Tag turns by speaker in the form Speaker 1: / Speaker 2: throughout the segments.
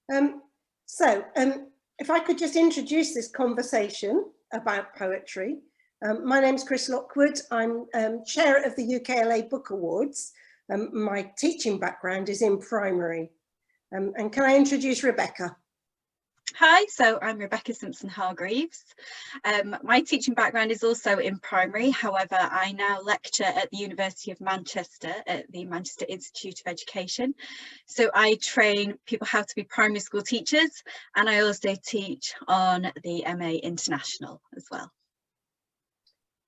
Speaker 1: If I could just introduce this conversation about poetry. My name's Chris Lockwood. I'm chair of the UKLA Book Awards. My teaching background is in primary. And can I introduce Rebecca?
Speaker 2: Hi, so I'm Rebecca Simpson Hargreaves. My teaching background is also in primary. However, I now lecture at the University of Manchester at the Manchester Institute of Education. So I train people how to be primary school teachers, and I also teach on the MA International as well.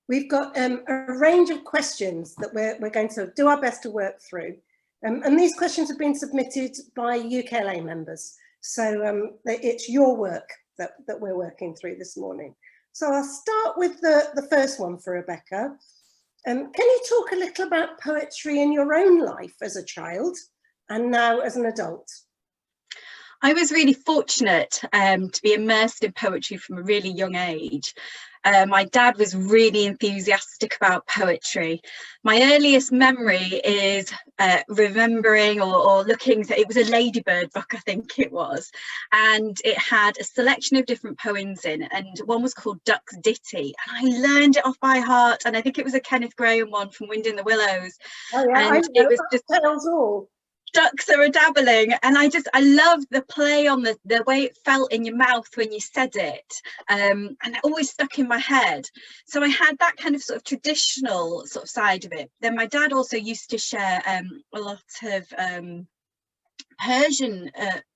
Speaker 1: We've got a range of questions that we're going to do our best to work through. And these questions have been submitted by UKLA members. So it's your work that we're working through this morning. So I'll start with the first one for Rebecca. Can you talk a little about poetry in your own life as a child and now as an adult?
Speaker 2: I was really fortunate to be immersed in poetry from a really young age. My dad was really enthusiastic about poetry. My earliest memory is remembering or looking, it was a Ladybird book, I think it was, and it had a selection of different poems in, and one was called Duck's Ditty, and I learned it off by heart, and I think it was a Kenneth Grahame one from Wind in the Willows.
Speaker 1: Oh yeah,
Speaker 2: and it was just
Speaker 1: tells all.
Speaker 2: Ducks are a dabbling, and I loved the play on the way it felt in your mouth when you said it, and it always stuck in my head. So I had that kind of sort of traditional sort of side of it. Then my dad also used to share a lot of Persian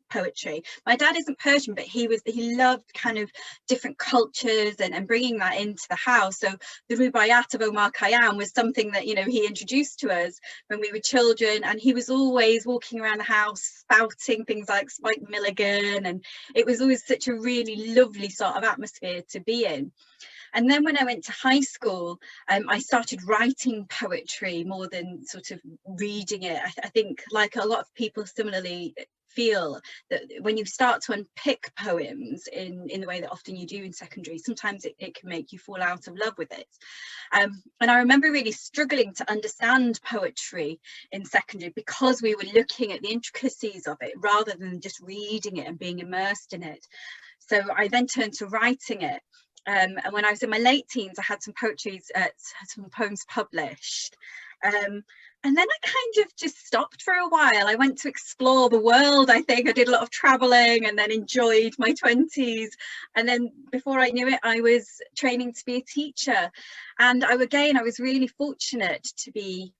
Speaker 2: poetry. My dad isn't Persian, but he loved kind of different cultures and bringing that into the house. So the Rubaiyat of Omar Khayyam was something that, you know, he introduced to us when we were children, and he was always walking around the house spouting things like Spike Milligan, and it was always such a really lovely sort of atmosphere to be in. And then when I went to high school, I started writing poetry more than sort of reading it. I think, like a lot of people similarly feel, that when you start to unpick poems in the way that often you do in secondary, sometimes it can make you fall out of love with it. And I remember really struggling to understand poetry in secondary because we were looking at the intricacies of it rather than just reading it and being immersed in it. So I then turned to writing it. And when I was in my late teens, I had some poems published. And then I kind of just stopped for a while. I went to explore the world, I think. I did a lot of traveling and then enjoyed my 20s. And then before I knew it, I was training to be a teacher. And I was really fortunate to be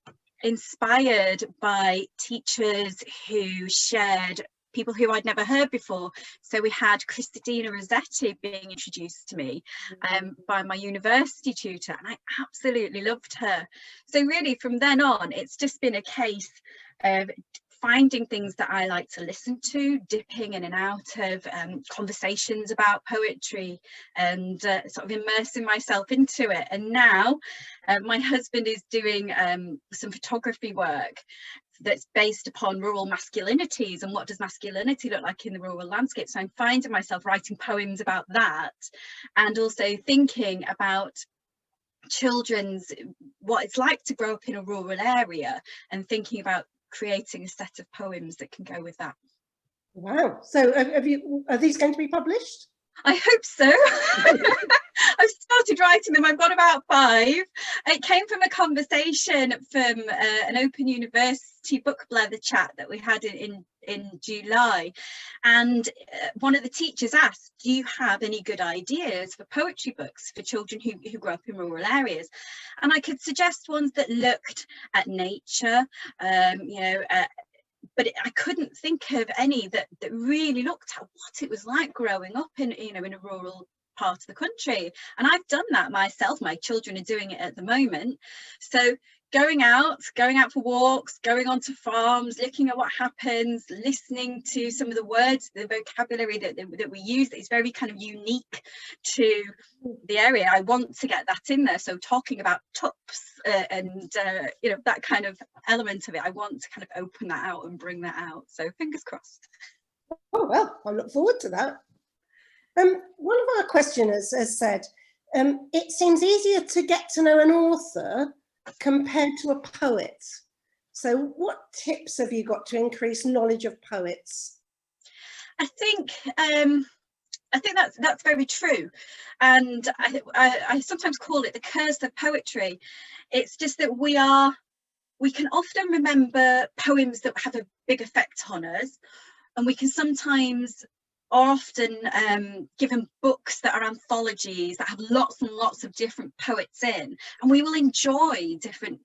Speaker 2: inspired by teachers who shared people who I'd never heard before. So we had Christina Rossetti being introduced to me by my university tutor, and I absolutely loved her. So really from then on, it's just been a case of finding things that I like to listen to, dipping in and out of conversations about poetry, and sort of immersing myself into it. And now my husband is doing some photography work that's based upon rural masculinities and what does masculinity look like in the rural landscape. So I'm finding myself writing poems about that, and also thinking about what it's like to grow up in a rural area, and thinking about creating a set of poems that can go with that.
Speaker 1: Wow. So are these going to be published?
Speaker 2: I hope so. I've started writing them. I've got about 5. It came from a conversation from an Open University book blether chat that we had in July, and one of the teachers asked, do you have any good ideas for poetry books for children who grow up in rural areas? And I could suggest ones that looked at nature, but I couldn't think of any that really looked at what it was like growing up in a rural part of the country. And I've done that myself. My children are doing it at the moment. So going out for walks, going onto farms, looking at what happens, listening to some of the words, the vocabulary that we use that is very kind of unique to the area. I want to get that in there. So talking about tups and that kind of element of it, I want to kind of open that out and bring that out. So fingers crossed.
Speaker 1: Oh, well, I look forward to that. One of our questioners has said, it seems easier to get to know an author compared to a poet. So what tips have you got to increase knowledge of poets?
Speaker 2: I think that's very true, and I sometimes call it the curse of poetry. It's just that we can often remember poems that have a big effect on us, and we can sometimes often given books that are anthologies that have lots and lots of different poets in, and we will enjoy different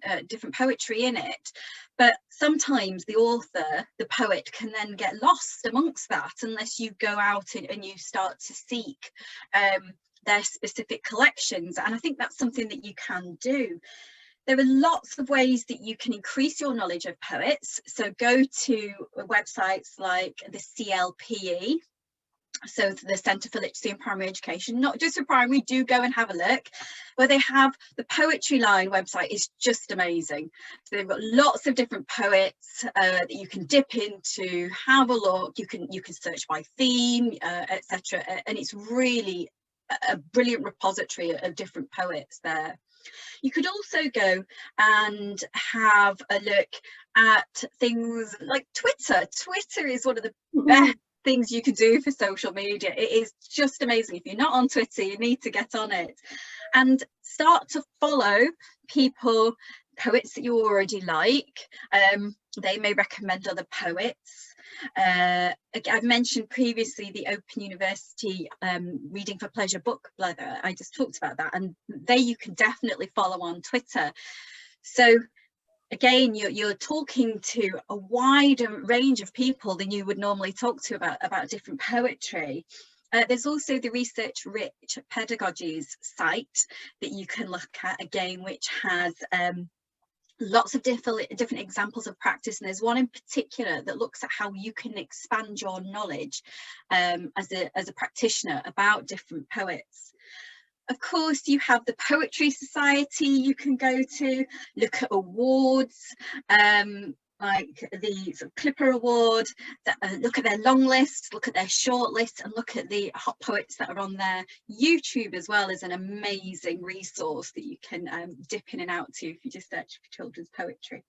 Speaker 2: poetry in it, but sometimes the author, the poet, can then get lost amongst that unless you go out and you start to seek their specific collections. And I think that's something that you can do. There are lots of ways that you can increase your knowledge of poets. So go to websites like the CLPE, so the Centre for Literacy and Primary Education, not just for primary, do go and have a look, where they have the Poetry Line website is just amazing. So they've got lots of different poets that you can dip into, have a look, you can search by theme, etc. And it's really a brilliant repository of different poets there. You could also go and have a look at things like Twitter. Twitter is one of the best things you can do for social media. It is just amazing. If you're not on Twitter, you need to get on it and start to follow people, poets that you already like. They may recommend other poets. I've mentioned previously the Open University Reading for Pleasure book blog. I just talked about that, and there you can definitely follow on Twitter. So again, you're talking to a wider range of people than you would normally talk to about different poetry. There's also the Research Rich Pedagogies site that you can look at, again, which has lots of different examples of practice, and there's one in particular that looks at how you can expand your knowledge as a practitioner about different poets. Of course, you have the Poetry Society you can go to, look at awards, like the sort of Clipper Award, look at their long lists, look at their short lists, and look at the hot poets that are on there. YouTube as well is an amazing resource that you can dip in and out to if you just search for children's poetry.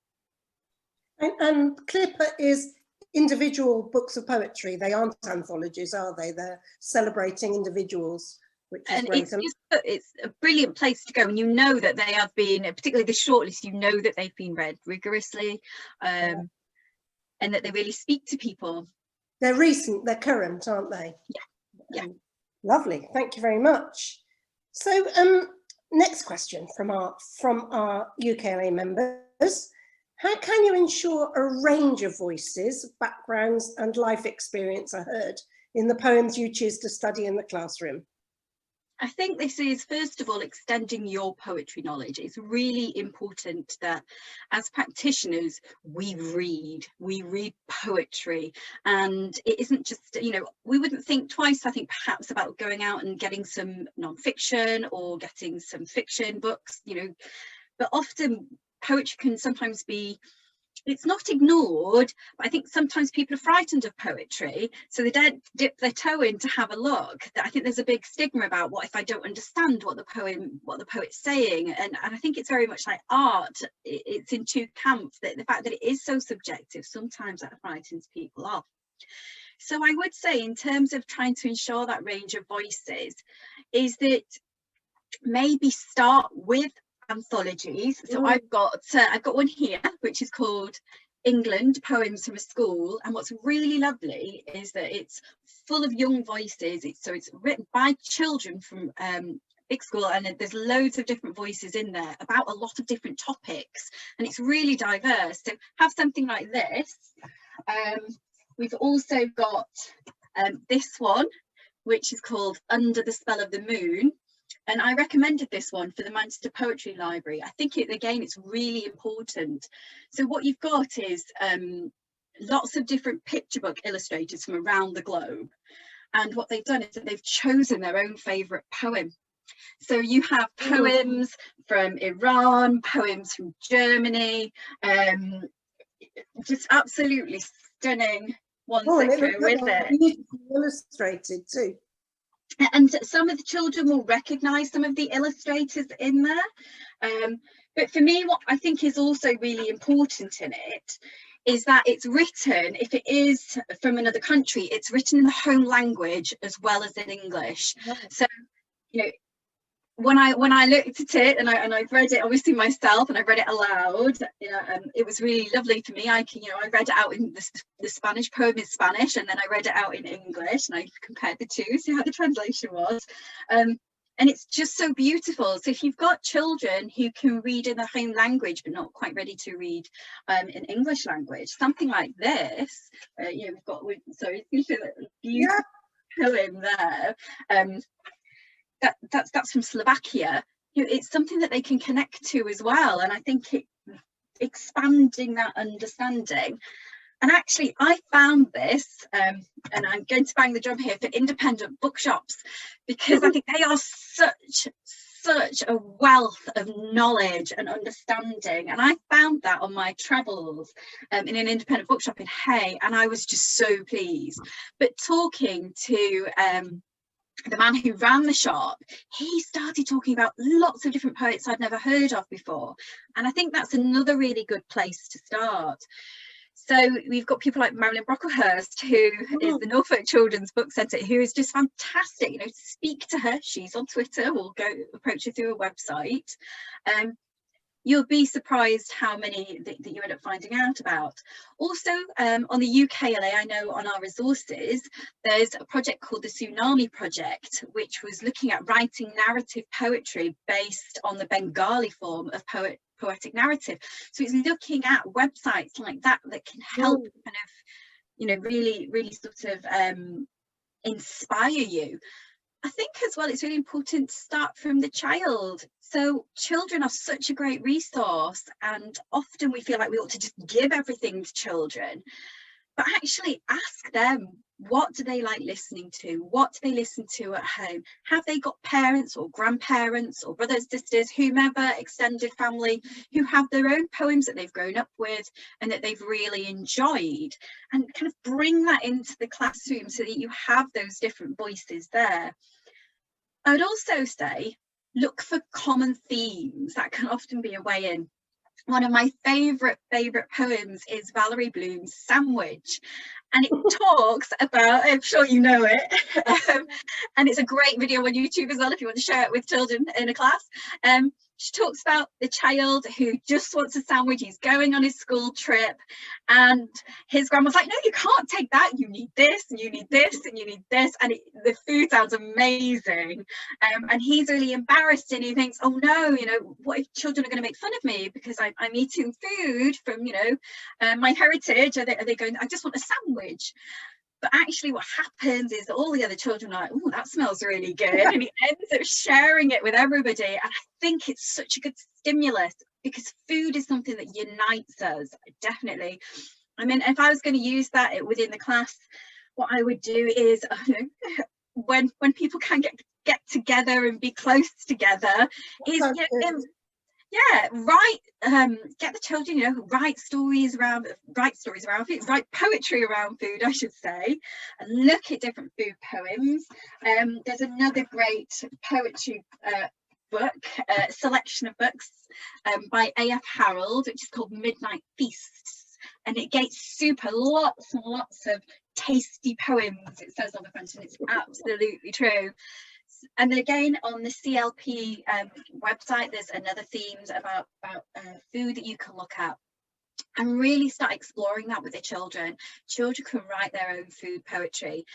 Speaker 1: And Clipper is individual books of poetry. They aren't anthologies, are they? They're celebrating individuals.
Speaker 2: And it's a brilliant place to go, and you know that they have been, particularly the shortlist, you know that they've been read rigorously, and that they really speak to people.
Speaker 1: They're recent, they're current, aren't they?
Speaker 2: Yeah.
Speaker 1: Lovely, thank you very much. So next question from our UKLA members. How can you ensure a range of voices, backgrounds and life experience are heard in the poems you choose to study in the classroom?
Speaker 2: I think this is, first of all, extending your poetry knowledge. It's really important that as practitioners, we read poetry, and it isn't just, you know, we wouldn't think twice, I think, perhaps about going out and getting some non-fiction or getting some fiction books, you know, but often poetry can sometimes be, it's not ignored, but I think sometimes people are frightened of poetry, so they don't dip their toe in to have a look. I think there's a big stigma about, what if I don't understand what the poet's saying, and I think it's very much like art. It's in two camps, that the fact that it is so subjective, sometimes that frightens people off. So I would say, in terms of trying to ensure that range of voices, is that maybe start with anthologies. So I've got one here which is called England, Poems from a School, and what's really lovely is that it's full of young voices. It's written by children from big school, and there's loads of different voices in there about a lot of different topics, and it's really diverse. So have something like this. We've also got this one, which is called Under the Spell of the Moon. And I recommended this one for the Manchester Poetry Library. I think, again, it's really important. So what you've got is lots of different picture book illustrators from around the globe. And what they've done is that they've chosen their own favourite poem. So you have poems from Iran, poems from Germany, just absolutely stunning ones that go with it.
Speaker 1: Beautifully illustrated too.
Speaker 2: And some of the children will recognise some of the illustrators in there. But for me, what I think is also really important in it is that it's written, if it is from another country, it's written in the home language as well as in English. So, you know, when I looked at it and I've read it obviously myself, and I read it aloud, you know, it was really lovely for me. I read it out in the Spanish poem in Spanish, and then I read it out in English, and I compared the two, see how the translation was. And it's just so beautiful. So if you've got children who can read in their home language but not quite ready to read in English language, something like this, you know, sorry, beautiful poem there. That's from Slovakia. You know, it's something that they can connect to as well, and I think expanding that understanding. And actually, I found this, and I'm going to bang the drum here for independent bookshops, because I think they are such a wealth of knowledge and understanding. And I found that on my travels in an independent bookshop in Hay, and I was just so pleased. But talking to the man who ran the shop, he started talking about lots of different poets I'd never heard of before. And I think that's another really good place to start. So we've got people like Marilyn Brocklehurst, who is the Norfolk Children's Book Centre, who is just fantastic. You know, to speak to her, she's on Twitter, we'll go approach her through a website. You'll be surprised how many that you end up finding out about. Also, on the UKLA, I know on our resources, there's a project called the Tsunami Project, which was looking at writing narrative poetry based on the Bengali form of poetic narrative. So it's looking at websites like that can help kind of, you know, really sort of inspire you. I think as well, it's really important to start from the child. So children are such a great resource, and often we feel like we ought to just give everything to children, but actually ask them, what do they like listening to? What do they listen to at home? Have they got parents or grandparents or brothers, sisters, whomever, extended family, who have their own poems that they've grown up with and that they've really enjoyed? And kind of bring that into the classroom so that you have those different voices there. I would also say, look for common themes. That can often be a way in. One of my favourite poems is Valerie Bloom's Sandwich, and it talks about, I'm sure you know it, and it's a great video on YouTube as well if you want to share it with children in a class. She talks about the child who just wants a sandwich. He's going on his school trip, and his grandma's like, no, you can't take that, you need this and you need this and you need this, and the food sounds amazing, and he's really embarrassed, and he thinks, oh no, you know, what if children are going to make fun of me because I'm eating food from, you know, my heritage? Are they going, I just want a sandwich? But actually what happens is that all the other children are like, oh, that smells really good. And he ends up sharing it with everybody. And I think it's such a good stimulus, because food is something that unites us, definitely. I mean, if I was going to use that within the class, what I would do is when people can get together and be close together, is get the children, you know, write stories around food, write poetry around food, I should say, and look at different food poems. There's another great poetry book, selection of books by A.F. Harold, which is called Midnight Feasts, and it gets lots and lots of tasty poems, it says on the front, and it's absolutely true. And again, on the CLP website, there's another themes about food that you can look at and really start exploring that with the children. Children can write their own food poetry.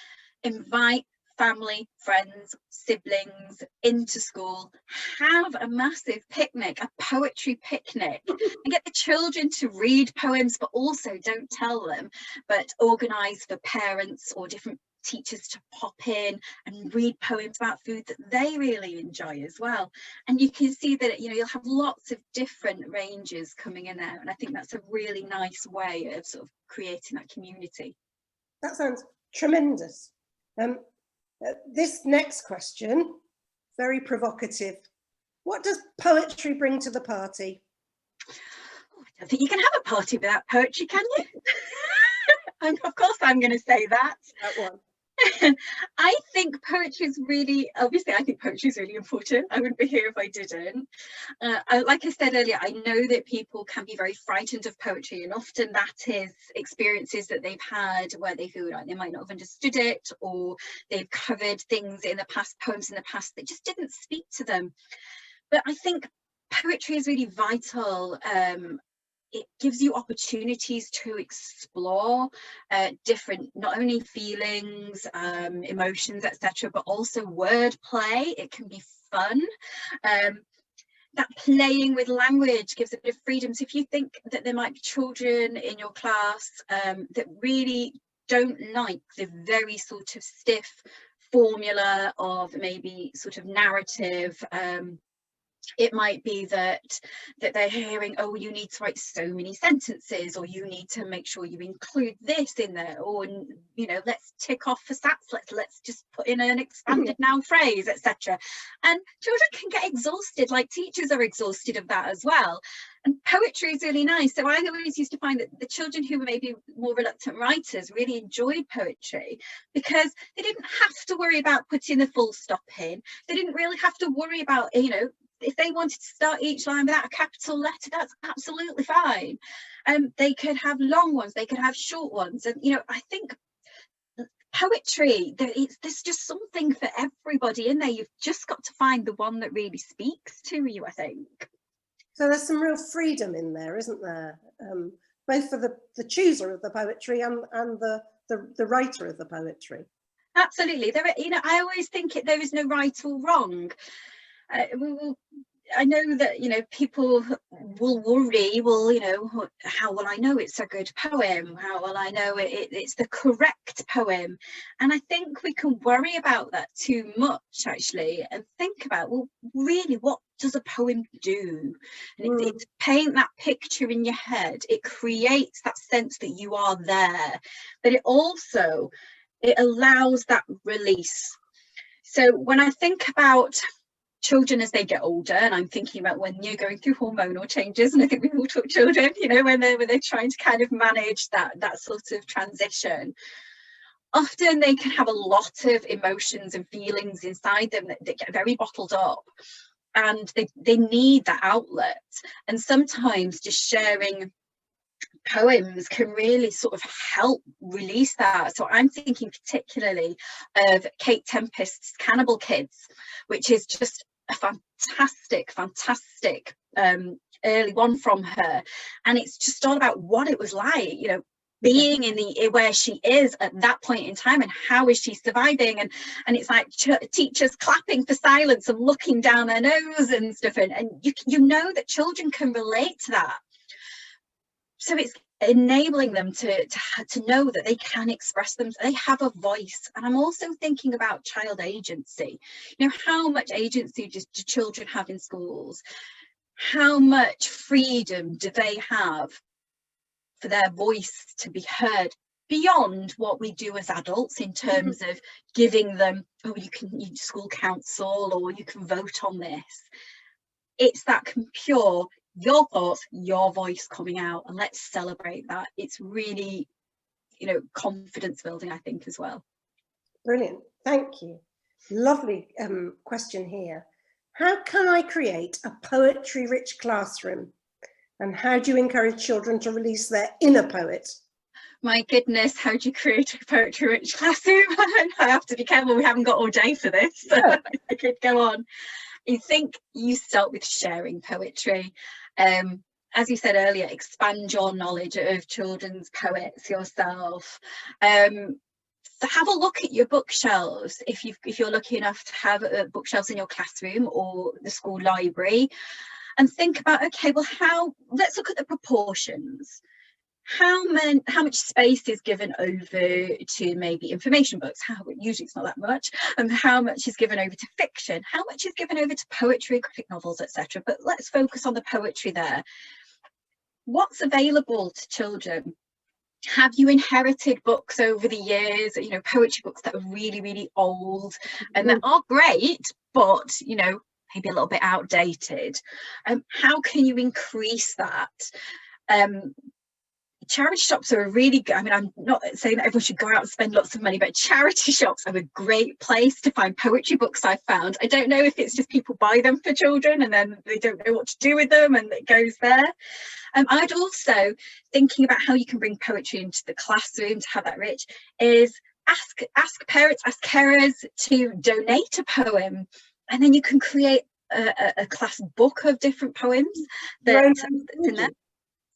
Speaker 2: Invite family, friends, siblings into school. Have a massive picnic, a poetry picnic, and get the children to read poems, but also don't tell them, but organise for parents or different teachers to pop in and read poems about food that they really enjoy as well. And you can see that, you know, you'll have lots of different ranges coming in there, and I think that's a really nice way of sort of creating that community.
Speaker 1: That sounds tremendous. This next question, very provocative. What does poetry bring to the party?
Speaker 2: Oh, I don't think you can have a party without poetry, can you? Of course I'm going to say that.
Speaker 1: That one.
Speaker 2: I think poetry is really, obviously I think poetry is really important. I wouldn't be here if I didn't. Like I said earlier, I know that people can be very frightened of poetry, and often that is experiences that they've had where they feel like they might not have understood it, or they've covered things in the past, poems in the past that just didn't speak to them. But I think poetry is really vital. It gives you opportunities to explore different, not only feelings, emotions, etc., but also wordplay. It can be fun. That playing with language gives a bit of freedom. So if you think that there might be children in your class that really don't like the very sort of stiff formula of maybe sort of narrative, it might be that they're hearing, oh, you need to write so many sentences, or you need to make sure you include this in there, or, you know, let's tick off for sats, let's just put in an expanded noun phrase, etc. And children can get exhausted, like teachers are exhausted of that as well. And poetry is really nice. So I always used to find that the children who were maybe more reluctant writers really enjoyed poetry, because they didn't have to worry about putting the full stop in. They didn't really have to worry about, you know, if they wanted to start each line without a capital letter, that's absolutely fine. They could have long ones, they could have short ones. And, you know, I think poetry, there's just something for everybody in there. You've just got to find the one that really speaks to you, I think.
Speaker 1: So there's some real freedom in there, isn't there? Both for the chooser of the poetry and the writer of the poetry.
Speaker 2: Absolutely. There are, you know, I always think there is no right or wrong. I know that, you know, people will worry, well, you know, how will I know it's a good poem? How will I know it's the correct poem? And I think we can worry about that too much, actually, and think about, well, really, what does a poem do? And it's paint that picture in your head. It creates that sense that you are there, but it allows that release. So when I think about children as they get older, and I'm thinking about when you're going through hormonal changes, and I think we all talk children, you know, when they're trying to kind of manage that sort of transition, often they can have a lot of emotions and feelings inside them that get very bottled up, and they need that outlet. And sometimes just sharing poems can really sort of help release that. So I'm thinking particularly of Kate Tempest's Cannibal Kids, which is just a fantastic early one from her, and it's just all about what it was like, you know, being in where she is at that point in time, and how is she surviving, and it's like teachers clapping for silence and looking down their nose and stuff, and you know that children can relate to that. So it's enabling them to know that they can express them, they have a voice. And I'm also thinking about child agency. You know, how much agency do children have in schools? How much freedom do they have for their voice to be heard beyond what we do as adults in terms of giving them, oh, you can school council, or you can vote on this? It's that pure, your thoughts, your voice coming out, and let's celebrate that. It's really, you know, confidence building, I think, as well.
Speaker 1: Brilliant, thank you. Lovely question here. How can I create a poetry rich classroom, and how do you encourage children to release their inner poet?
Speaker 2: My goodness, how do you create a poetry rich classroom? I have to be careful, we haven't got all day for this, so I could go on. I think you start with sharing poetry. As you said earlier, expand your knowledge of children's poets yourself. So have a look at your bookshelves, if you're lucky enough to have bookshelves in your classroom or the school library, and think about, okay, well, let's look at the proportions. How much space is given over to maybe information books? Usually it's not that much. And how much is given over to fiction? How much is given over to poetry, graphic novels, etc.? But let's focus on the poetry there. What's available to children? Have you inherited books over the years, you know, poetry books that are really, really old and that are great, but, you know, maybe a little bit outdated? How can you increase that? charity shops are a really good, I mean, I'm not saying that everyone should go out and spend lots of money, but charity shops are a great place to find poetry books. I've found, I don't know if it's just people buy them for children and then they don't know what to do with them and it goes there. I'd also, thinking about how you can bring poetry into the classroom to have that rich, is ask parents, ask carers to donate a poem, and then you can create a class book of different poems that's in there.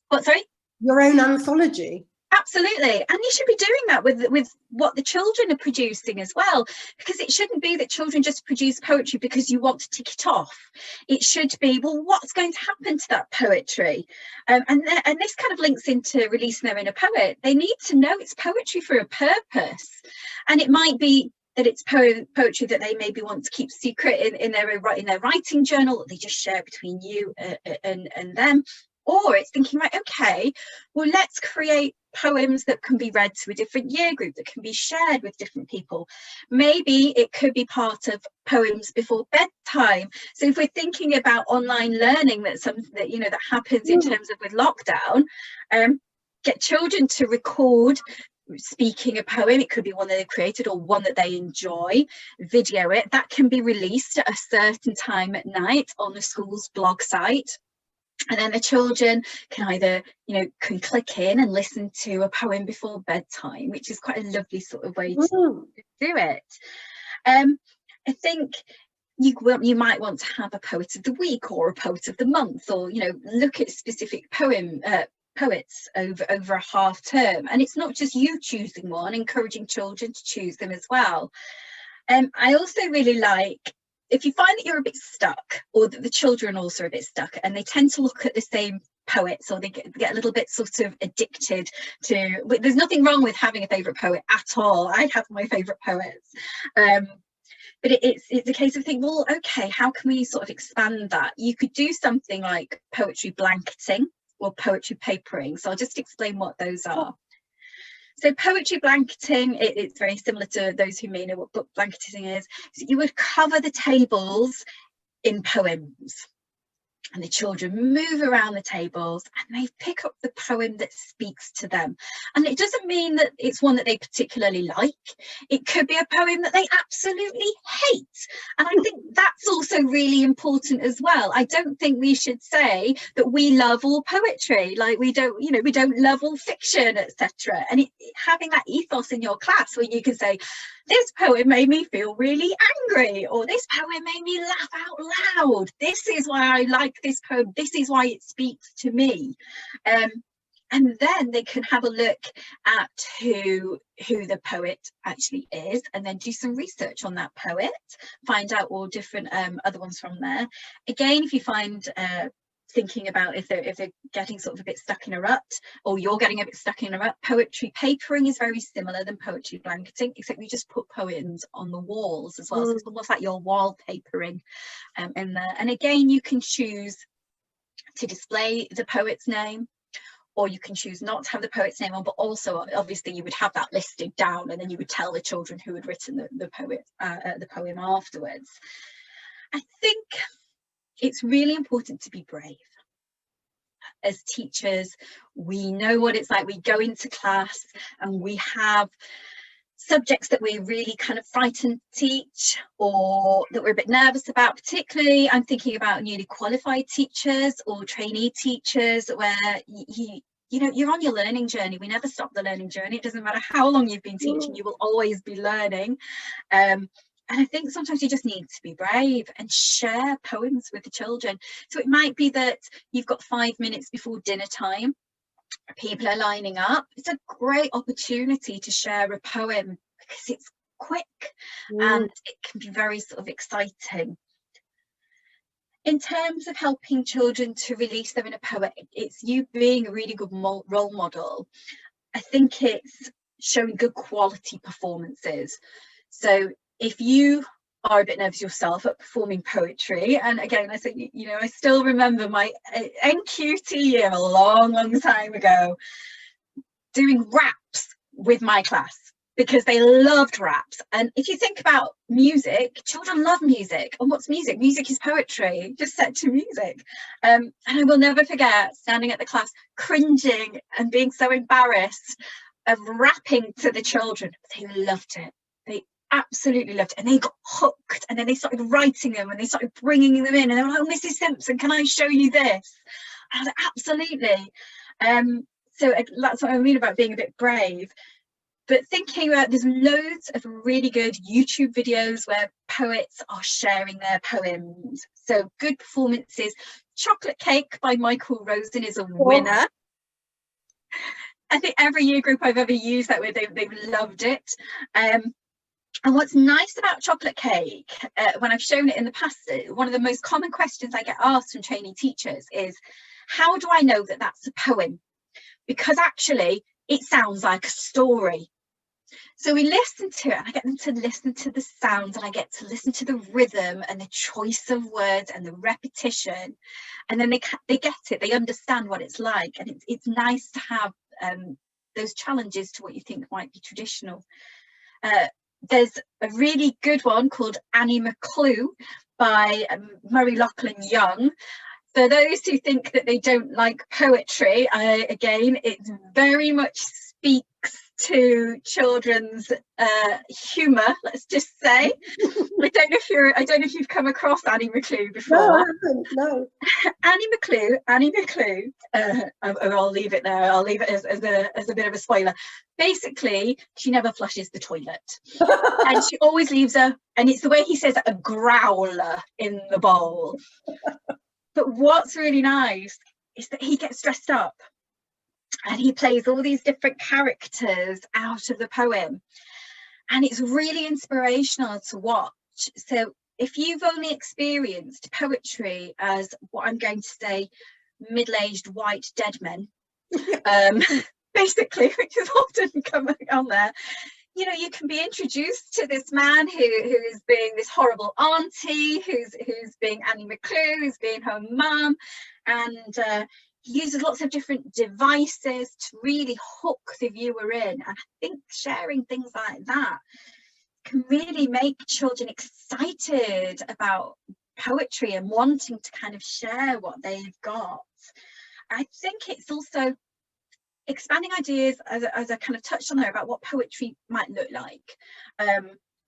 Speaker 2: What, sorry?
Speaker 1: Your own anthology.
Speaker 2: Absolutely, and you should be doing that with what the children are producing as well, because it shouldn't be that children just produce poetry because you want to tick it off. It should be, well, what's going to happen to that poetry? And this kind of links into releasing their inner poet. They need to know it's poetry for a purpose, and it might be that it's poetry that they maybe want to keep secret in their writing journal that they just share between you and them. Or it's thinking, right, okay, well, let's create poems that can be read to a different year group, that can be shared with different people. Maybe it could be part of poems before bedtime. So if we're thinking about online learning, that's something that, you know, that happens in terms of with lockdown, get children to record speaking a poem. It could be one that they've created or one that they enjoy, video it. That can be released at a certain time at night on the school's blog site. And then the children can either, you know, can click in and listen to a poem before bedtime, which is quite a lovely sort of way to do it. I think you might want to have a poet of the week or a poet of the month, or, you know, look at specific poets over a half term. And it's not just you choosing one, encouraging children to choose them as well. I also really like, if you find that you're a bit stuck, or that the children also are a bit stuck and they tend to look at the same poets, or they get a little bit sort of addicted to, but there's nothing wrong with having a favourite poet at all. I have my favourite poets. But it's a case of thinking, well, okay, how can we sort of expand that? You could do something like poetry blanketing or poetry papering. So I'll just explain what those are. So poetry blanketing, it's very similar to those who may know what book blanketing is. So you would cover the tables in poems, and the children move around the tables and they pick up the poem that speaks to them. And it doesn't mean that it's one that they particularly like. It could be a poem that they absolutely hate. And I think that's also really important as well. I don't think we should say that we love all poetry, like we don't, you know, we don't love all fiction, etc. And having that ethos in your class where you can say, this poem made me feel really angry, or this poem made me laugh out loud. This is why I like this poem. This is why it speaks to me. And then they can have a look at who the poet actually is, and then do some research on that poet, find out all different other ones from there. Again, if you find thinking about if they're getting sort of a bit stuck in a rut, or you're getting a bit stuck in a rut, poetry papering is very similar than poetry blanketing, except we just put poems on the walls as well. So it's almost like you're wallpapering in there. And again, you can choose to display the poet's name, or you can choose not to have the poet's name on, but also obviously you would have that listed down, and then you would tell the children who had written the poem afterwards. I think it's really important to be brave. As teachers, we know what it's like. We go into class and we have subjects that we're really kind of frightened to teach, or that we're a bit nervous about. Particularly, I'm thinking about newly qualified teachers or trainee teachers, where you know, you're on your learning journey. We never stop the learning journey. It doesn't matter how long you've been teaching, you will always be learning. And I think sometimes you just need to be brave and share poems with the children. So it might be that you've got 5 minutes before dinner time, people are lining up. It's a great opportunity to share a poem because it's quick and it can be very sort of exciting. In terms of helping children to release their inner poet, it's you being a really good role model. I think it's showing good quality performances. So if you are a bit nervous yourself at performing poetry, and again, I say, you know, I still remember my NQT year a long time ago, doing raps with my class. because they loved raps. And if you think about music, children love music. And what's music? Music is poetry, just set to music. And I will never forget standing at the class, cringing and being so embarrassed of rapping to the children. They loved it. They absolutely loved it. And they got hooked. And then they started writing them and they started bringing them in. And they were like, oh, Mrs. Simpson, can I show you this? I was like, absolutely. So that's what I mean about being a bit brave. But thinking about, there's loads of really good YouTube videos where poets are sharing their poems. So good performances. Chocolate Cake by Michael Rosen is a winner. I think every year group I've ever used that with, they've loved it. And what's nice about Chocolate Cake, when I've shown it in the past, one of the most common questions I get asked from trainee teachers is, how do I know that that's a poem? Because actually it sounds like a story. So we listen to it and I get them to listen to the sounds and I get to listen to the rhythm and the choice of words and the repetition. And then they get it, they understand what it's like. And it's nice to have those challenges to what you think might be traditional. There's a really good one called Annie McClue by Murray Lachlan Young. For those who think that they don't like poetry, again, it very much speaks to children's humour, let's just say. I don't know if you've come across Annie McClue before.
Speaker 1: No, I haven't, no.
Speaker 2: Annie McClue, I'll leave it there. I'll leave it as a bit of a spoiler. Basically, she never flushes the toilet. And she always leaves and it's the way he says it, a growler in the bowl. But what's really nice is that he gets dressed up and he plays all these different characters out of the poem. And it's really inspirational to watch. So if you've only experienced poetry as what I'm going to say, middle-aged white dead men, basically, which is often coming on there, you know, you can be introduced to this man who is being this horrible auntie, who's being Annie McClue, who's being her mum, and he uses lots of different devices to really hook the viewer in. And I think sharing things like that can really make children excited about poetry and wanting to kind of share what they've got. I think it's also expanding ideas, as I kind of touched on there, about what poetry might look like.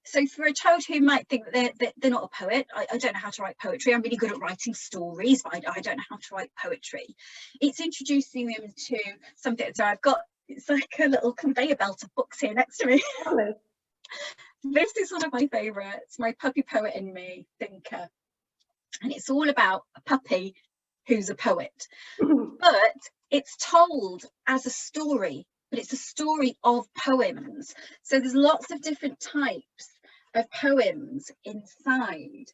Speaker 2: So for a child who might think that they're not a poet, I don't know how to write poetry, I'm really good at writing stories, but I don't know how to write poetry. It's introducing them to something. So it's like a little conveyor belt of books here next to me. This is one of my favourites, My Puppy Poet in Me, Thinker. And it's all about a puppy who's a poet. But it's told as a story, but it's a story of poems. So there's lots of different types of poems inside,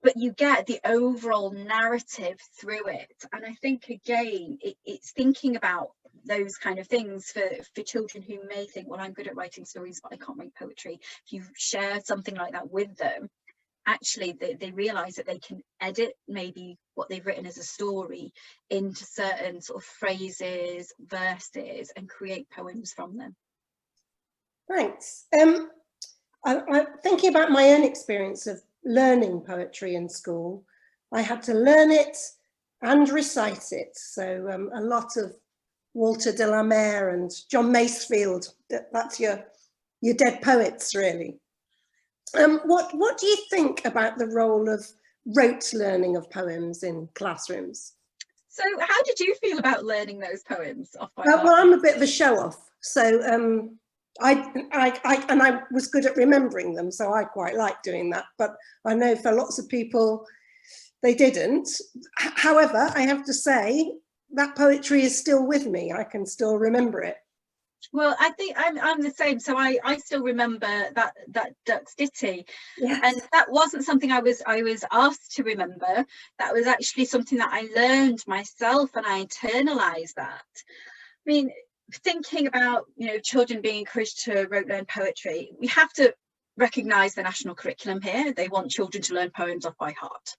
Speaker 2: but you get the overall narrative through it. And I think, again, it's thinking about those kind of things for children who may think, well, I'm good at writing stories, but I can't write poetry. If you share something like that with them, actually they realise that they can edit maybe what they've written as a story into certain sort of phrases, verses, and create poems from them.
Speaker 1: Thanks. I'm thinking about my own experience of learning poetry in school. I had to learn it and recite it. So a lot of Walter de la Mare and John Masefield, that's your dead poets, really. What do you think about the role of rote learning of poems in classrooms?
Speaker 2: So how did you feel about learning those poems off by heart?
Speaker 1: Well, I'm a bit of a show-off, so I was good at remembering them, so I quite like doing that. But I know for lots of people, they didn't. However, I have to say that poetry is still with me. I can still remember it.
Speaker 2: Well, I think I'm the same. So I still remember that Duck's Ditty, yes. And that wasn't something I was asked to remember. That was actually something that I learned myself, and I internalized that. I mean, thinking about, you know, children being encouraged to rote learn poetry, we have to recognise the national curriculum here. They want children to learn poems off by heart.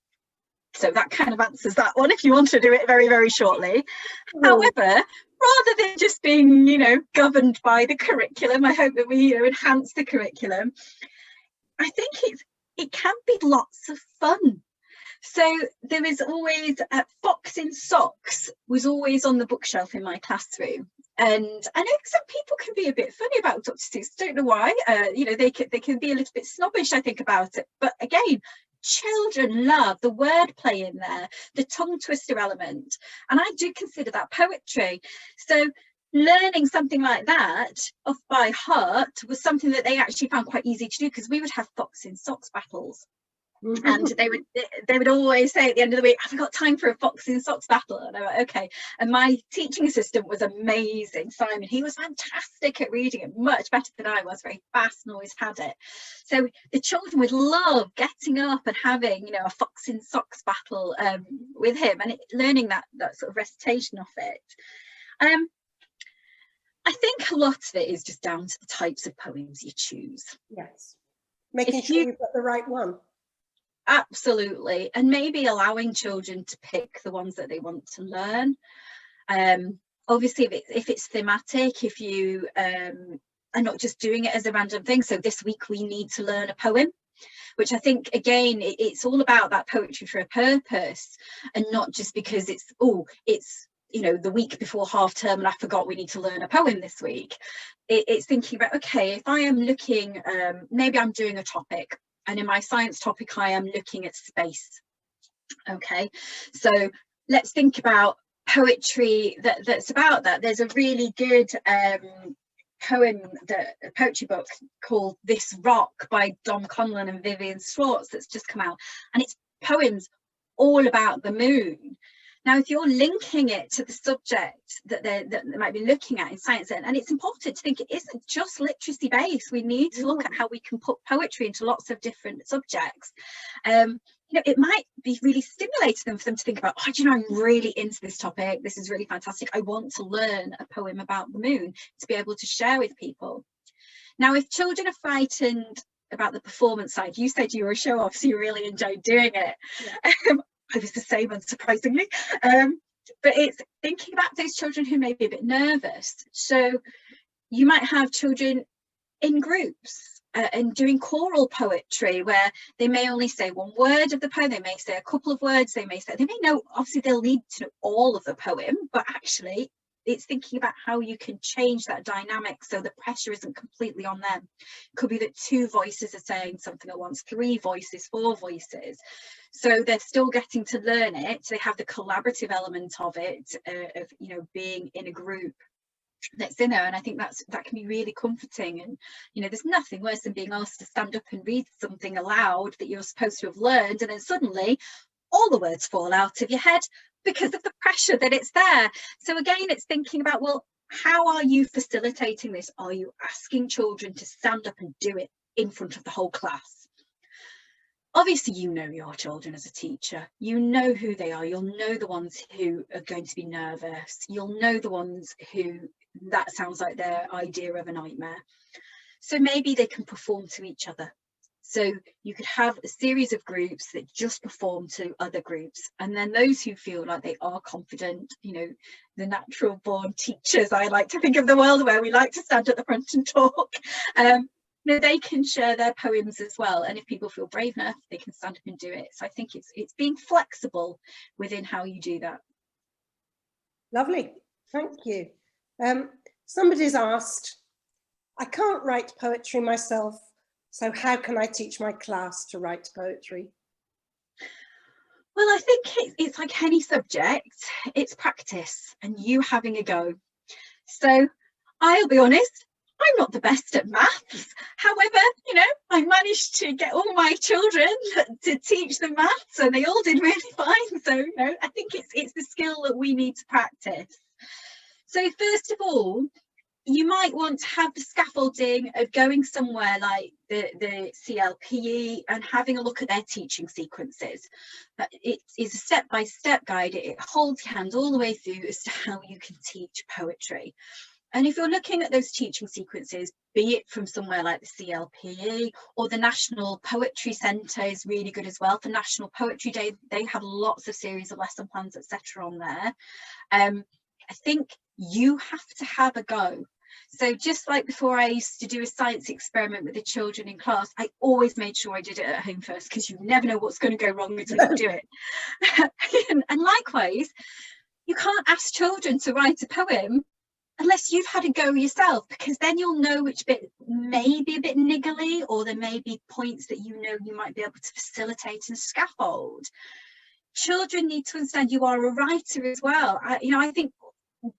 Speaker 2: So that kind of answers that one if you want to do it very, very shortly. However, rather than just being, you know, governed by the curriculum. I hope that we, you know, enhance the curriculum. I think it can be lots of fun. So there is always Fox in Socks was always on the bookshelf in my classroom. And I know some people can be a bit funny about Dr. Seuss. Don't know why. You know, they can be a little bit snobbish, I think, about it. But again, children love the wordplay in there, the tongue twister element. And I do consider that poetry. So learning something like that off by heart was something that they actually found quite easy to do, because we would have Fox in Socks battles. And they would always say at the end of the week, have we got time for a Fox in Socks battle? And I went, okay. And my teaching assistant was amazing, Simon. He was fantastic at reading it, much better than I was, very fast and always had it. So the children would love getting up and having, you know, a Fox in Socks battle with him, and learning that sort of recitation of it. I think a lot of it is just down to the types of poems you choose.
Speaker 1: Yes, making sure you've got the right one.
Speaker 2: Absolutely. And maybe allowing children to pick the ones that they want to learn. Obviously, if it's thematic, if you are not just doing it as a random thing. So this week we need to learn a poem, which I think, again, it's all about that poetry for a purpose, and not just because it's you know, the week before half term and I forgot we need to learn a poem this week. It's thinking about, okay, if I am looking, maybe I'm doing a topic, and in my science topic I am looking at space. Okay, so let's think about poetry that's about that. There's a really good poetry book called This Rock by Dom Conlon and Vivian Schwartz that's just come out, and it's poems all about the moon. Now, if you're linking it to the subject that they might be looking at in science, and it's important to think it isn't just literacy based, we need to look at how we can put poetry into lots of different subjects. You know, it might be really stimulating for them to think about, oh, do you know, I'm really into this topic. This is really fantastic. I want to learn a poem about the moon to be able to share with people. Now, if children are frightened about the performance side, you said you were a show off, so you really enjoyed doing it. Yeah. I was the same, unsurprisingly, but it's thinking about those children who may be a bit nervous. So you might have children in groups and doing choral poetry, where they may only say one word of the poem, they may say a couple of words, they may know, obviously they'll need to know all of the poem, but actually it's thinking about how you can change that dynamic so the pressure isn't completely on them. It could be that 2 voices are saying something at once, 3 voices, 4 voices. So they're still getting to learn it. They have the collaborative element of it, of, you know, being in a group that's in there. And I think that can be really comforting. And, you know, there's nothing worse than being asked to stand up and read something aloud that you're supposed to have learned, and then suddenly all the words fall out of your head because of the pressure that it's there. So again, it's thinking about, well, how are you facilitating this? Are you asking children to stand up and do it in front of the whole class? Obviously, you know your children as a teacher. You know who they are. You'll know the ones who are going to be nervous. You'll know the ones who that sounds like their idea of a nightmare. So maybe they can perform to each other. So you could have a series of groups that just perform to other groups, and then those who feel like they are confident, you know, the natural born teachers, I like to think of the world, where we like to stand at the front and talk, you know, they can share their poems as well. And if people feel brave enough, they can stand up and do it. So I think it's being flexible within how you do that.
Speaker 1: Lovely, thank you. Somebody's asked, I can't write poetry myself, so how can I teach my class to write poetry?
Speaker 2: Well, I think it's like any subject, it's practice and you having a go. So I'll be honest, I'm not the best at maths. However, you know, I managed to get all my children to teach them maths, and they all did really fine. So, you know, I think it's the skill that we need to practice. So first of all, you might want to have the scaffolding of going somewhere like the CLPE and having a look at their teaching sequences. It is a step-by-step guide. It holds your hand all the way through as to how you can teach poetry. And if you're looking at those teaching sequences, be it from somewhere like the CLPE or the National Poetry Centre is really good as well. For National Poetry Day, they have lots of series of lesson plans, etc. on there. I think you have to have a go. So just like before, I used to do a science experiment with the children in class, I always made sure I did it at home first, because you never know what's going to go wrong until you do it. And likewise, you can't ask children to write a poem unless you've had a go yourself, because then you'll know which bit may be a bit niggly, or there may be points that you know you might be able to facilitate and scaffold. Children need to understand you are a writer as well. I think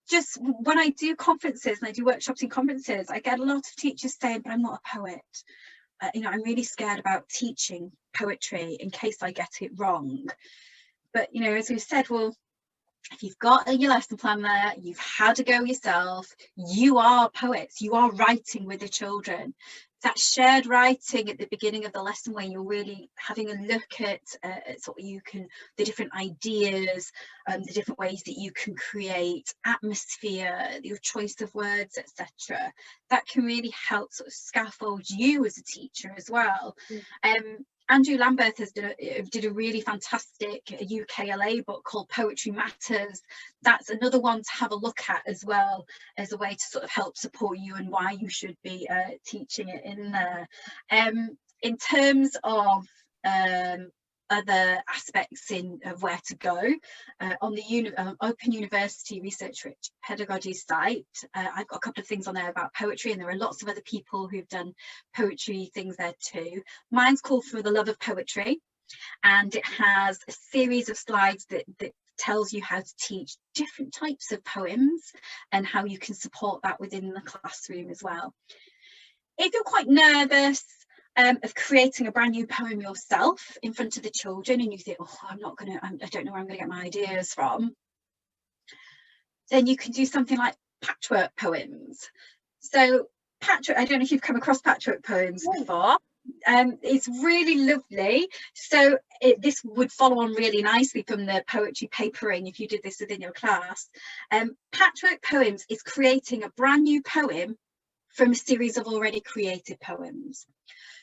Speaker 2: just when I do conferences and I do workshops in conferences, I get a lot of teachers saying, but I'm not a poet. I'm really scared about teaching poetry in case I get it wrong. But, as we've said, well, if you've got your lesson plan there, you've had to go yourself, you are poets, you are writing with the children. That shared writing at the beginning of the lesson, where you're really having a look at sort of the different ideas, the different ways that you can create atmosphere, your choice of words, etc. That can really help sort of scaffold you as a teacher as well. Andrew Lambert did a really fantastic UKLA book called Poetry Matters. That's another one to have a look at as well, as a way to sort of help support you and why you should be teaching it in there. In terms of other aspects of where to go, on the Open University Research Rich Pedagogy site, I've got a couple of things on there about poetry, and there are lots of other people who've done poetry things there too. Mine's called For the Love of Poetry, and it has a series of slides that tells you how to teach different types of poems and how you can support that within the classroom as well. If you're quite nervous of creating a brand new poem yourself in front of the children, and you think, oh, I don't know where I'm going to get my ideas from, then you can do something like Patchwork Poems. So Patchwork, I don't know if you've come across Patchwork Poems before. It's really lovely. So this would follow on really nicely from the poetry papering if you did this within your class. Patchwork Poems is creating a brand new poem from a series of already created poems.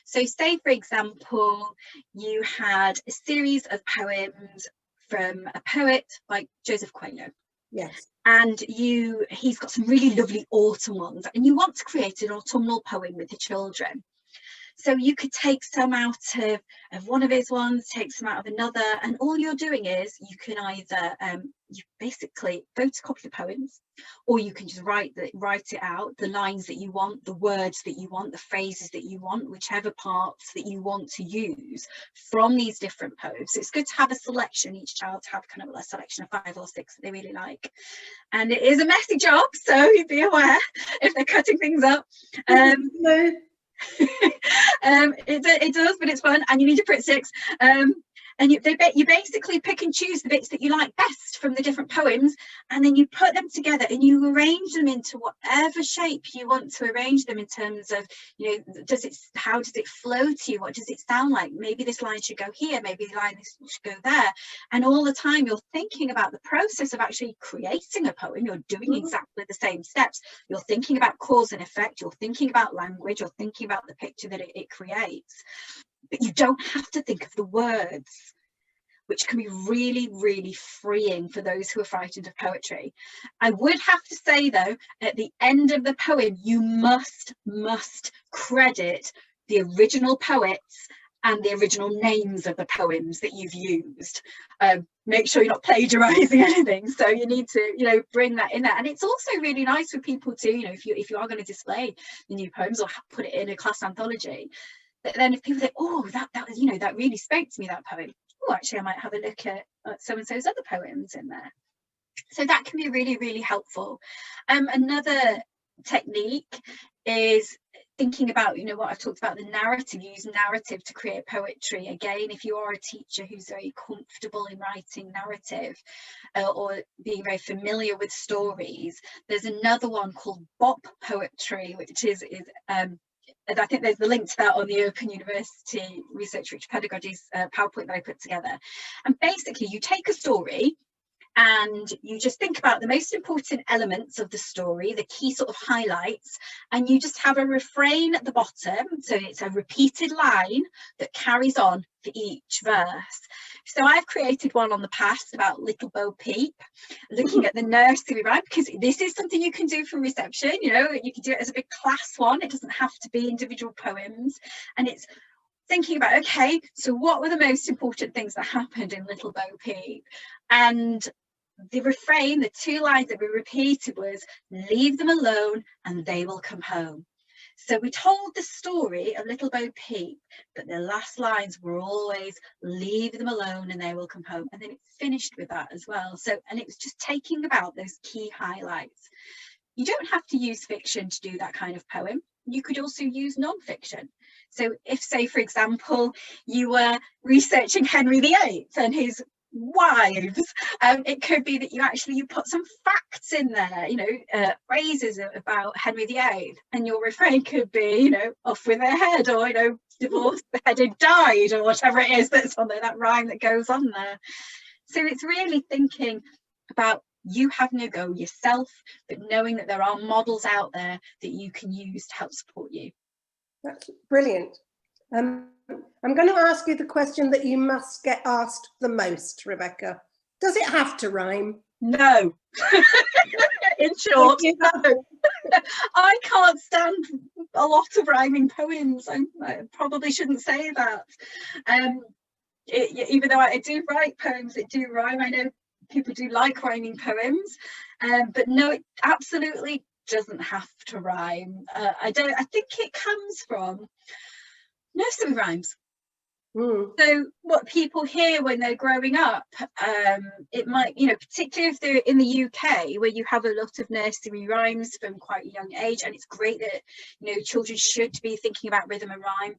Speaker 2: So say, for example, you had a series of poems from a poet like Joseph Coelho.
Speaker 1: Yes.
Speaker 2: And he's got some really lovely autumn ones, and you want to create an autumnal poem with the children. So you could take some out of one of his ones, take some out of another, and all you're doing is you can either you basically photocopy the poems, or you can just write it out, the lines that you want, the words that you want, the phrases that you want, whichever parts that you want to use from these different poems. So it's good to have a selection, each child to have kind of a selection of 5 or 6 that they really like. And it is a messy job, so be aware if they're cutting things up.
Speaker 1: No.
Speaker 2: It does, but it's fun, and you need your Pritt sticks. And you basically pick and choose the bits that you like best from the different poems, and then you put them together and you arrange them into whatever shape you want to arrange them in terms of, how does it flow to you? What does it sound like? Maybe this line should go here, maybe the line should go there. And all the time you're thinking about the process of actually creating a poem. You're doing exactly the same steps. You're thinking about cause and effect. You're thinking about language. You're thinking about the picture that it creates. But you don't have to think of the words, which can be really, really freeing for those who are frightened of poetry. I would have to say, though, at the end of the poem, you must credit the original poets and the original names of the poems that you've used. Make sure you're not plagiarizing anything. So you need to, bring that in there. And it's also really nice for people to, if you are going to display the new poems or put it in a class anthology, then if people say, oh, that really spoke to me, that poem. Oh, actually, I might have a look at so-and-so's other poems in there. So that can be really, really helpful. Another technique is thinking about, what I've talked about, the narrative. You use narrative to create poetry. Again, if you are a teacher who's very comfortable in writing narrative or being very familiar with stories, there's another one called Bop Poetry, which is and I think there's the link to that on the Open University Research Rich Pedagogy's PowerPoint that I put together. And basically you take a story and you just think about the most important elements of the story, the key sort of highlights, and you just have a refrain at the bottom. So it's a repeated line that carries on for each verse. So I've created one on the past about Little Bo Peep, looking at the nursery rhyme, because this is something you can do from reception. You know, you can do it as a big class one. It doesn't have to be individual poems. And it's thinking about, okay, so what were the most important things that happened in Little Bo Peep? And the refrain, the two lines that we repeated was, leave them alone and they will come home. So we told the story of Little Bo Peep, but the last lines were always, leave them alone and they will come home. And then it finished with that as well. So, and it was just taking about those key highlights. You don't have to use fiction to do that kind of poem. You could also use non-fiction. So if, say, for example, you were researching Henry VIII and his wives, it could be that you put some facts in there, you know, phrases about Henry VIII, and your refrain could be, you know, off with their head, or, you know, divorced, beheaded, died, or whatever it is that's on there, that rhyme that goes on there. So it's really thinking about you having a go yourself, but knowing that there are models out there that you can use to help support you.
Speaker 1: That's brilliant. I'm going to ask you the question that you must get asked the most, Rebecca. Does it have to rhyme?
Speaker 2: No. In short, no. I can't stand a lot of rhyming poems. I probably shouldn't say that. Even though I do write poems that do rhyme, I know people do like rhyming poems, but no, it absolutely doesn't have to rhyme. I think it comes from nursery rhymes. So what people hear when they're growing up, it might, you know, particularly if they're in the UK, where you have a lot of nursery rhymes from quite a young age, and it's great that, you know, children should be thinking about rhythm and rhyme.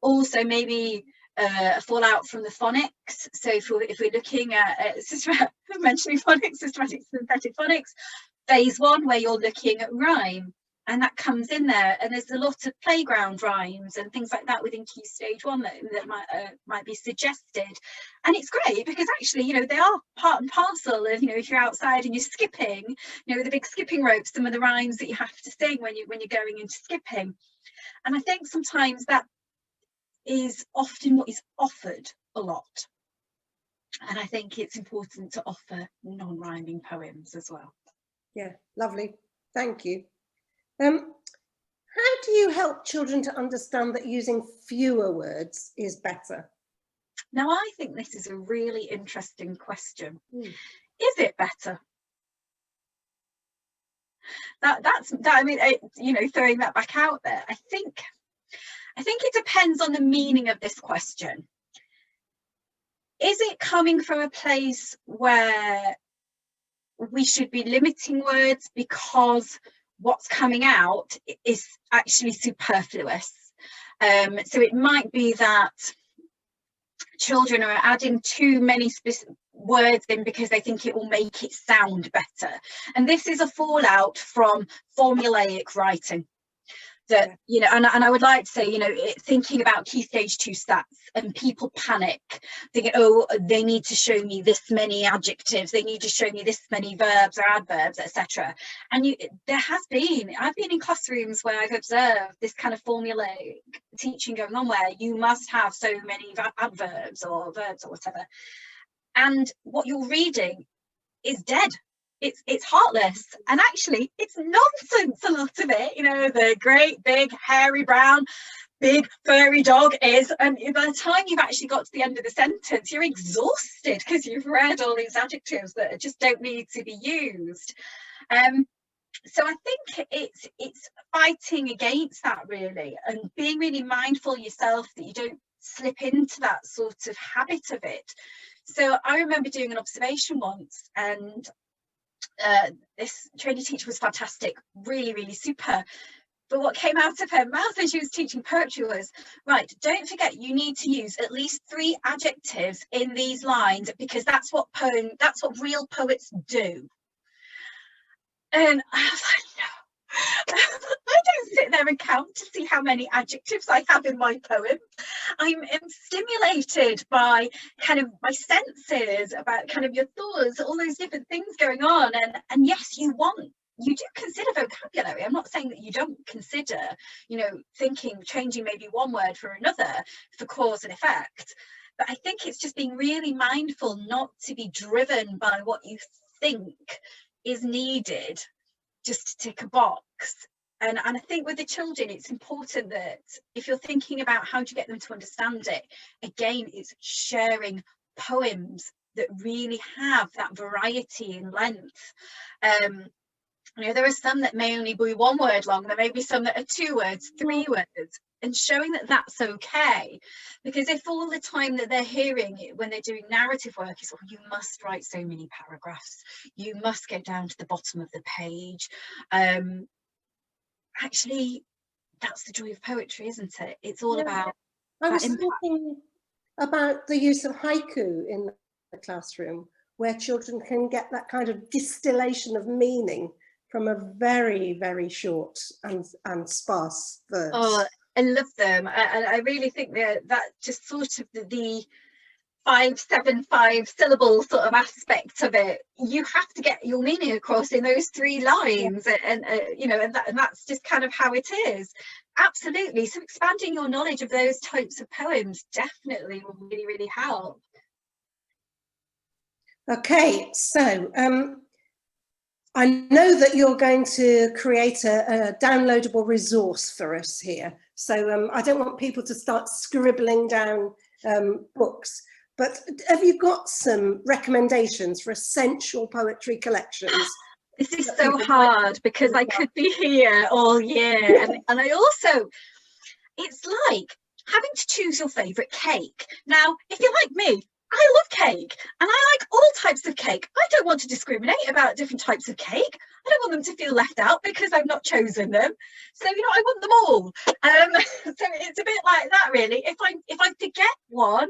Speaker 2: Also, maybe a fallout from the phonics. So if we're looking at mentioning phonics, systematic synthetic phonics, phase 1, where you're looking at rhyme, and that comes in there, and there's a lot of playground rhymes and things like that within Key Stage 1 that might be suggested. And it's great because actually, you know, they are part and parcel of, you know, if you're outside and you're skipping, you know, with the big skipping rope, some of the rhymes that you have to sing when you're going into skipping. And I think sometimes that is often what is offered a lot. And I think it's important to offer non-rhyming poems as well.
Speaker 1: Yeah, lovely. Thank you. How do you help children to understand that using fewer words is better?
Speaker 2: Now, I think this is a really interesting question. Is it better? I mean, you know, throwing that back out there, I think it depends on the meaning of this question. Is it coming from a place where we should be limiting words because what's coming out is actually superfluous? So it might be that children are adding too many words in because they think it will make it sound better. And this is a fallout from formulaic writing. That, you know, and I would like to say, you know, thinking about Key Stage 2 stats, and people panic thinking, oh, they need to show me this many adjectives, they need to show me this many verbs or adverbs, etc. And I've been in classrooms where I've observed this kind of formulaic teaching going on, where you must have so many adverbs or verbs or whatever, and what you're reading is dead. It's heartless, and actually it's nonsense, a lot of it. You know, the great big hairy brown big furry dog is, and by the time you've actually got to the end of the sentence, you're exhausted because you've read all these adjectives that just don't need to be used. So I think it's fighting against that, really, and being really mindful yourself that you don't slip into that sort of habit of it. So I remember doing an observation once, and this trainee teacher was fantastic, really, really super. But what came out of her mouth when she was teaching poetry was, right, don't forget you need to use at least 3 adjectives in these lines, because that's what real poets do. And I was like, no. I don't sit there and count to see how many adjectives I have in my poem. I'm stimulated by kind of my senses, about kind of your thoughts, all those different things going on. And yes, you do consider vocabulary. I'm not saying that you don't consider, you know, thinking, changing maybe one word for another for cause and effect. But I think it's just being really mindful not to be driven by what you think is needed just to tick a box. And I think with the children, it's important that if you're thinking about how to get them to understand it, again, it's sharing poems that really have that variety in length. You know, there are some that may only be one word long, there may be some that are 2 words, 3 words, and showing that that's okay. Because if all the time that they're hearing it when they're doing narrative work is, oh, you must write so many paragraphs, you must get down to the bottom of the page, actually, that's the joy of poetry, isn't it? It's all about
Speaker 1: I was thinking about the use of haiku in the classroom, where children can get that kind of distillation of meaning from a very, very short and sparse verse.
Speaker 2: Oh, I love them. I really think that just sort of the 5-7-5 syllable sort of aspect of it, you have to get your meaning across in those 3 lines, and you know, and that's just kind of how it is. Absolutely. So expanding your knowledge of those types of poems definitely will really, really help.
Speaker 1: Okay, so I know that you're going to create a downloadable resource for us here. So I don't want people to start scribbling down books, but have you got some recommendations for essential poetry collections?
Speaker 2: This is so hard because I could be here all year. And I also, it's like having to choose your favourite cake. Now, if you're like me, I love cake and I like all types of cake. I don't want to discriminate about different types of cake. I don't want them to feel left out because I've not chosen them. So, you know, I want them all. So it's a bit like that, really. If I forget one,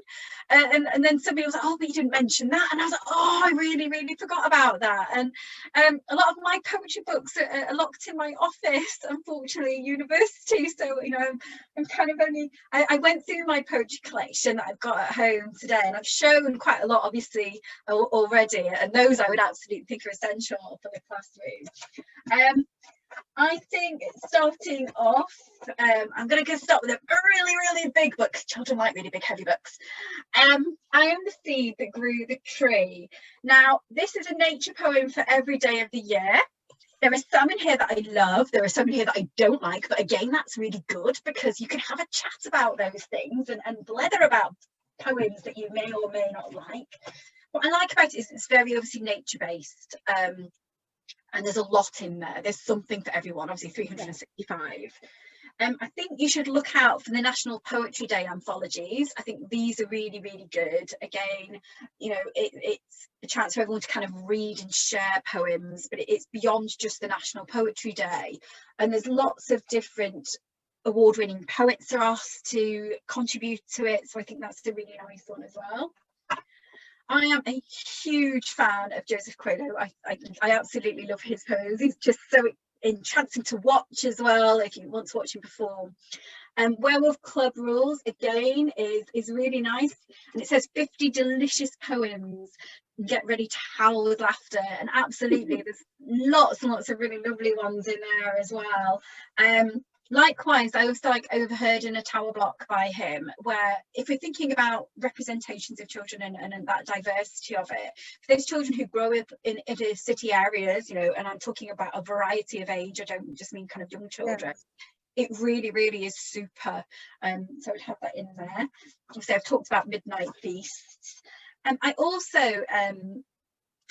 Speaker 2: and then somebody was like, oh, but you didn't mention that. And I was like, oh, I really, really forgot about that. And a lot of my poetry books are locked in my office, unfortunately, university. So, you know, I'm kind of only, I went through my poetry collection that I've got at home today, and I've shown quite a lot, obviously, already. And those I would absolutely think are essential for the classroom. I think starting off, I'm going to start with a really, really big book. Children like really big, heavy books. I Am the Seed That Grew the Tree. Now, this is a nature poem for every day of the year. There are some in here that I love. There are some in here that I don't like. But again, that's really good because you can have a chat about those things and blether about poems that you may or may not like. What I like about it is it's very obviously nature-based. And there's a lot in there. There's something for everyone, obviously 365. I think you should look out for the National Poetry Day anthologies. I think these are really, really good. Again, you know, it's a chance for everyone to kind of read and share poems, but it's beyond just the National Poetry Day. And there's lots of different award-winning poets are asked to contribute to it. So I think that's a really nice one as well. I am a huge fan of Joseph Coelho. I absolutely love his poems. He's just so enchanting to watch as well, if you want to watch him perform. Werewolf Club Rules, again, is really nice. And it says 50 delicious poems. Get ready to howl with laughter. And absolutely, there's lots and lots of really lovely ones in there as well. Likewise, I also overheard in a tower block by him, where if we're thinking about representations of children and that diversity of it, for those children who grow up in inner city areas, you know, and I'm talking about a variety of age, I don't just mean kind of young children. Yeah. It really, really is super. So I'd have that in there. So I've talked about Midnight Feasts. I also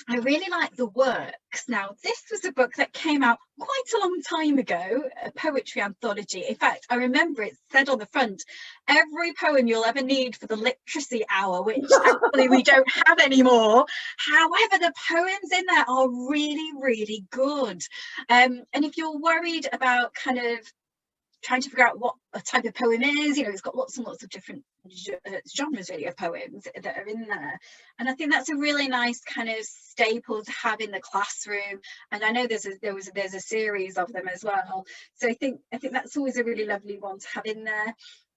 Speaker 2: I really like The Works. Now, this was a book that came out quite a long time ago, a poetry anthology. In fact, I remember it said on the front, every poem you'll ever need for the literacy hour, which actually we don't have anymore. However, the poems in there are really, really good. And if you're worried about kind of trying to figure out what a type of poem is. You know, it's got lots and lots of different genres really of poems that are in there, and I think that's a really nice kind of staple to have in the classroom. And I know there's a series of them as well, so I think that's always a really lovely one to have in there.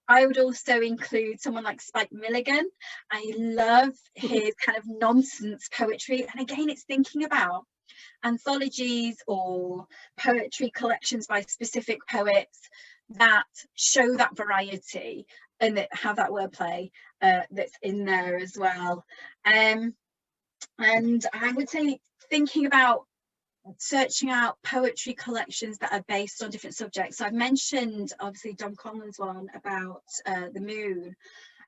Speaker 2: I would also include someone like Spike Milligan. I love his kind of nonsense poetry, and again, it's thinking about anthologies or poetry collections by specific poets that show that variety and that have that wordplay that's in there as well. And I would say thinking about searching out poetry collections that are based on different subjects. So I've mentioned obviously Dom Conlon's one about the moon,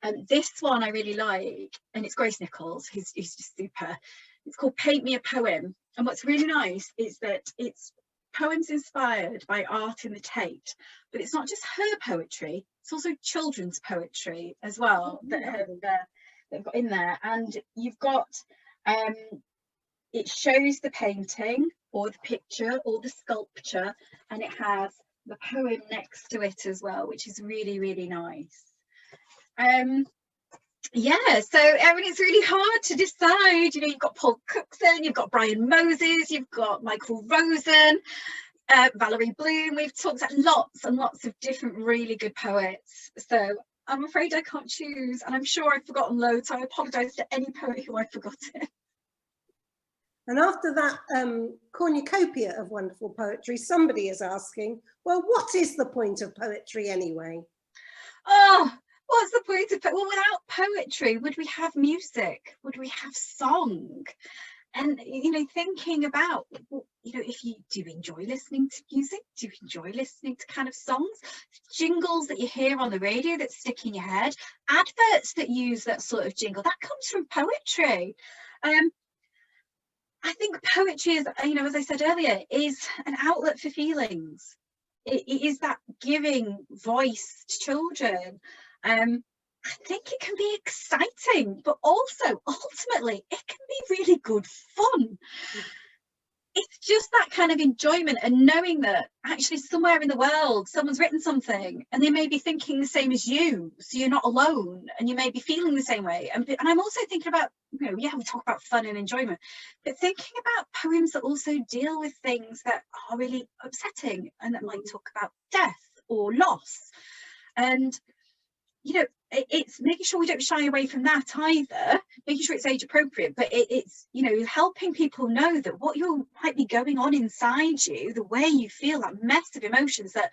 Speaker 2: and this one I really like, and it's Grace Nichols, he's just super. It's called Paint Me a Poem, and what's really nice is that it's poems inspired by art in the Tate, but it's not just her poetry, it's also children's poetry as well that they've got in there. And you've got it shows the painting or the picture or the sculpture, and it has the poem next to it as well, which is really, really nice. Yeah, so I mean, it's really hard to decide. You know, you've got Paul Cookson, you've got Brian Moses, you've got Michael Rosen, Valerie Bloom. We've talked about lots and lots of different really good poets, so I'm afraid I can't choose, and I'm sure I've forgotten loads, so I apologise to any poet who I've forgotten.
Speaker 1: And after that cornucopia of wonderful poetry, somebody is asking, well, what is the point of poetry anyway?
Speaker 2: Oh, what's the point of poetry? Well, without poetry, would we have music? Would we have song? And, you know, thinking about, you know, if you do enjoy listening to music, do you enjoy listening to kind of songs, jingles that you hear on the radio that stick in your head, adverts that use that sort of jingle, that comes from poetry. I think poetry is, you know, as I said earlier, is an outlet for feelings. It is that giving voice to children. I think it can be exciting, but also ultimately it can be really good fun. It's just that kind of enjoyment and knowing that actually somewhere in the world someone's written something and they may be thinking the same as you, so you're not alone, and you may be feeling the same way. And I'm also thinking about, you know, yeah, we talk about fun and enjoyment, but thinking about poems that also deal with things that are really upsetting and that might talk about death or loss. And you know, it's making sure we don't shy away from that either, making sure it's age appropriate, but it's, you know, helping people know that what might be going on inside you, the way you feel, that mess of emotions that,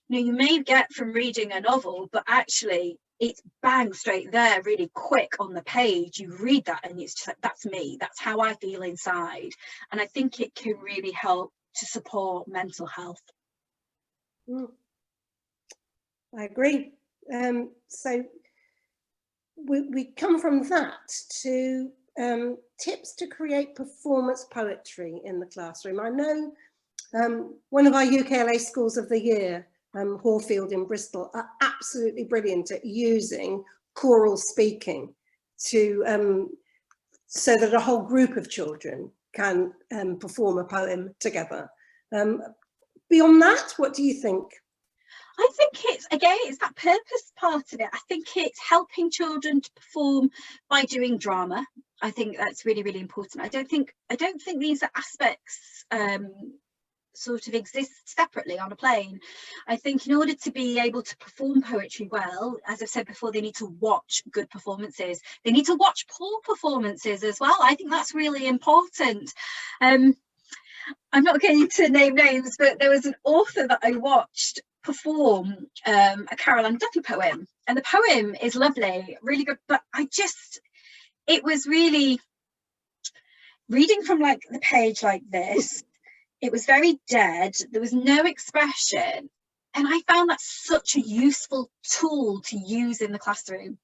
Speaker 2: you know, you may get from reading a novel, but actually it's bang straight there really quick on the page. You read that and it's just like, that's me, that's how I feel inside. And I think it can really help to support mental health.
Speaker 1: I agree. So we come from that to tips to create performance poetry in the classroom. I know one of our UKLA schools of the year, Horfield in Bristol, are absolutely brilliant at using choral speaking to so that a whole group of children can perform a poem together. Beyond that, what do you think?
Speaker 2: I think it's that purpose part of it. I think it's helping children to perform by doing drama. I think that's really, really important. I don't think these aspects sort of exist separately on a plane. I think in order to be able to perform poetry well, as I've said before, they need to watch good performances. They need to watch poor performances as well. I think that's really important. I'm not going to name names, but there was an author that I watched perform a Caroline Duffy poem, and the poem is lovely, really good, but it was really, reading from like the page like this, it was very dead, there was no expression, and I found that such a useful tool to use in the classroom,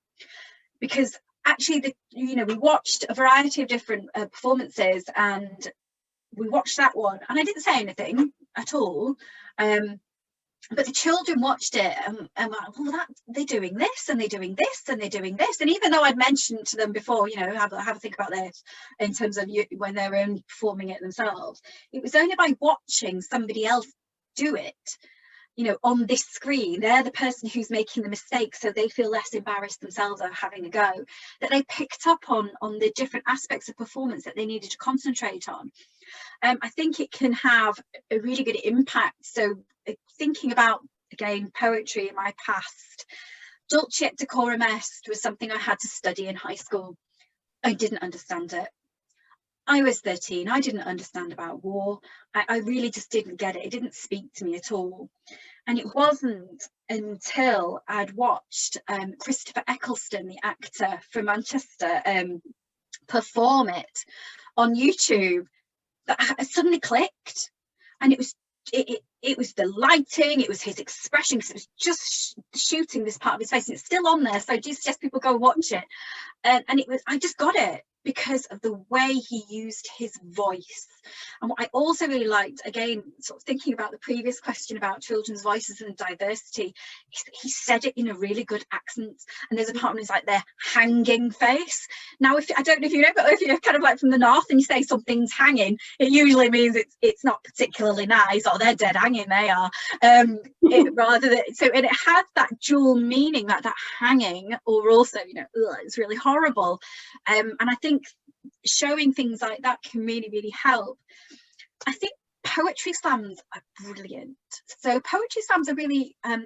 Speaker 2: because actually we watched a variety of different performances, and we watched that one and I didn't say anything at all, but the children watched it and like, well, they're doing this and they're doing this and they're doing this. And even though I'd mentioned to them before, you know, have a think about this in terms of when they're performing it themselves, it was only by watching somebody else do it you know, on this screen, they're the person who's making the mistake, so they feel less embarrassed themselves at having a go, that they picked up on the different aspects of performance that they needed to concentrate on. I think it can have a really good impact. So thinking about, again, poetry in my past, Dulce et decorum est was something I had to study in high school. I didn't understand it. I was 13, I didn't understand about war. I really just didn't get it. It didn't speak to me at all. And it wasn't until I'd watched Christopher Eccleston, the actor from Manchester, perform it on YouTube, that I suddenly clicked. And it was the lighting, it was his expression, because it was just shooting this part of his face, and it's still on there, so I do suggest people go and watch it. And it was, I just got it because of the way he used his voice. And what I also really liked, again, sort of thinking about the previous question about children's voices and diversity, he said it in a really good accent. And there's a part when he's like, their hanging face. Now, if I don't know if you know, but if you're kind of like from the north and you say something's hanging, it usually means it's not particularly nice, or they're dead hanging, they are. Rather than, so, and it had that dual meaning, that hanging, or also, you know, it's really horrible. And I think showing things like that can really, really help. I think poetry slams are brilliant. So poetry slams are really, I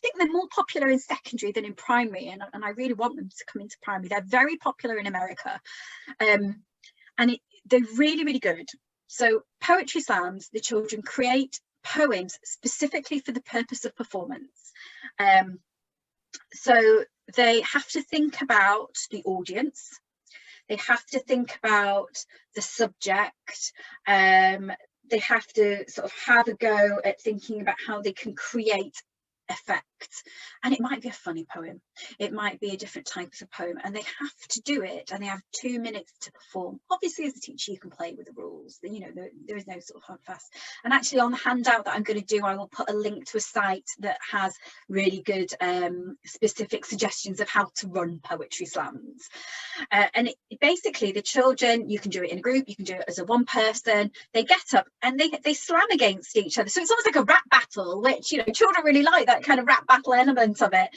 Speaker 2: think they're more popular in secondary than in primary, and I really want them to come into primary. They're very popular in America, and they're really, really good. So poetry slams, the children create poems specifically for the purpose of performance. So they have to think about the audience. They have to think about the subject. They have to sort of have a go at thinking about how they can create effect. And it might be a funny poem, it might be a different type of poem, and they have to do it, and they have 2 minutes to perform. Obviously, as a teacher, you can play with the rules, you know, there is no sort of hard fast. And actually, on the handout that I'm going to do, I will put a link to a site that has really good specific suggestions of how to run poetry slams. And basically, the children, you can do it in a group, you can do it as a one person. They get up and they slam against each other, so it's almost like a rap battle, which, you know, children really like that kind of rap battle element of it.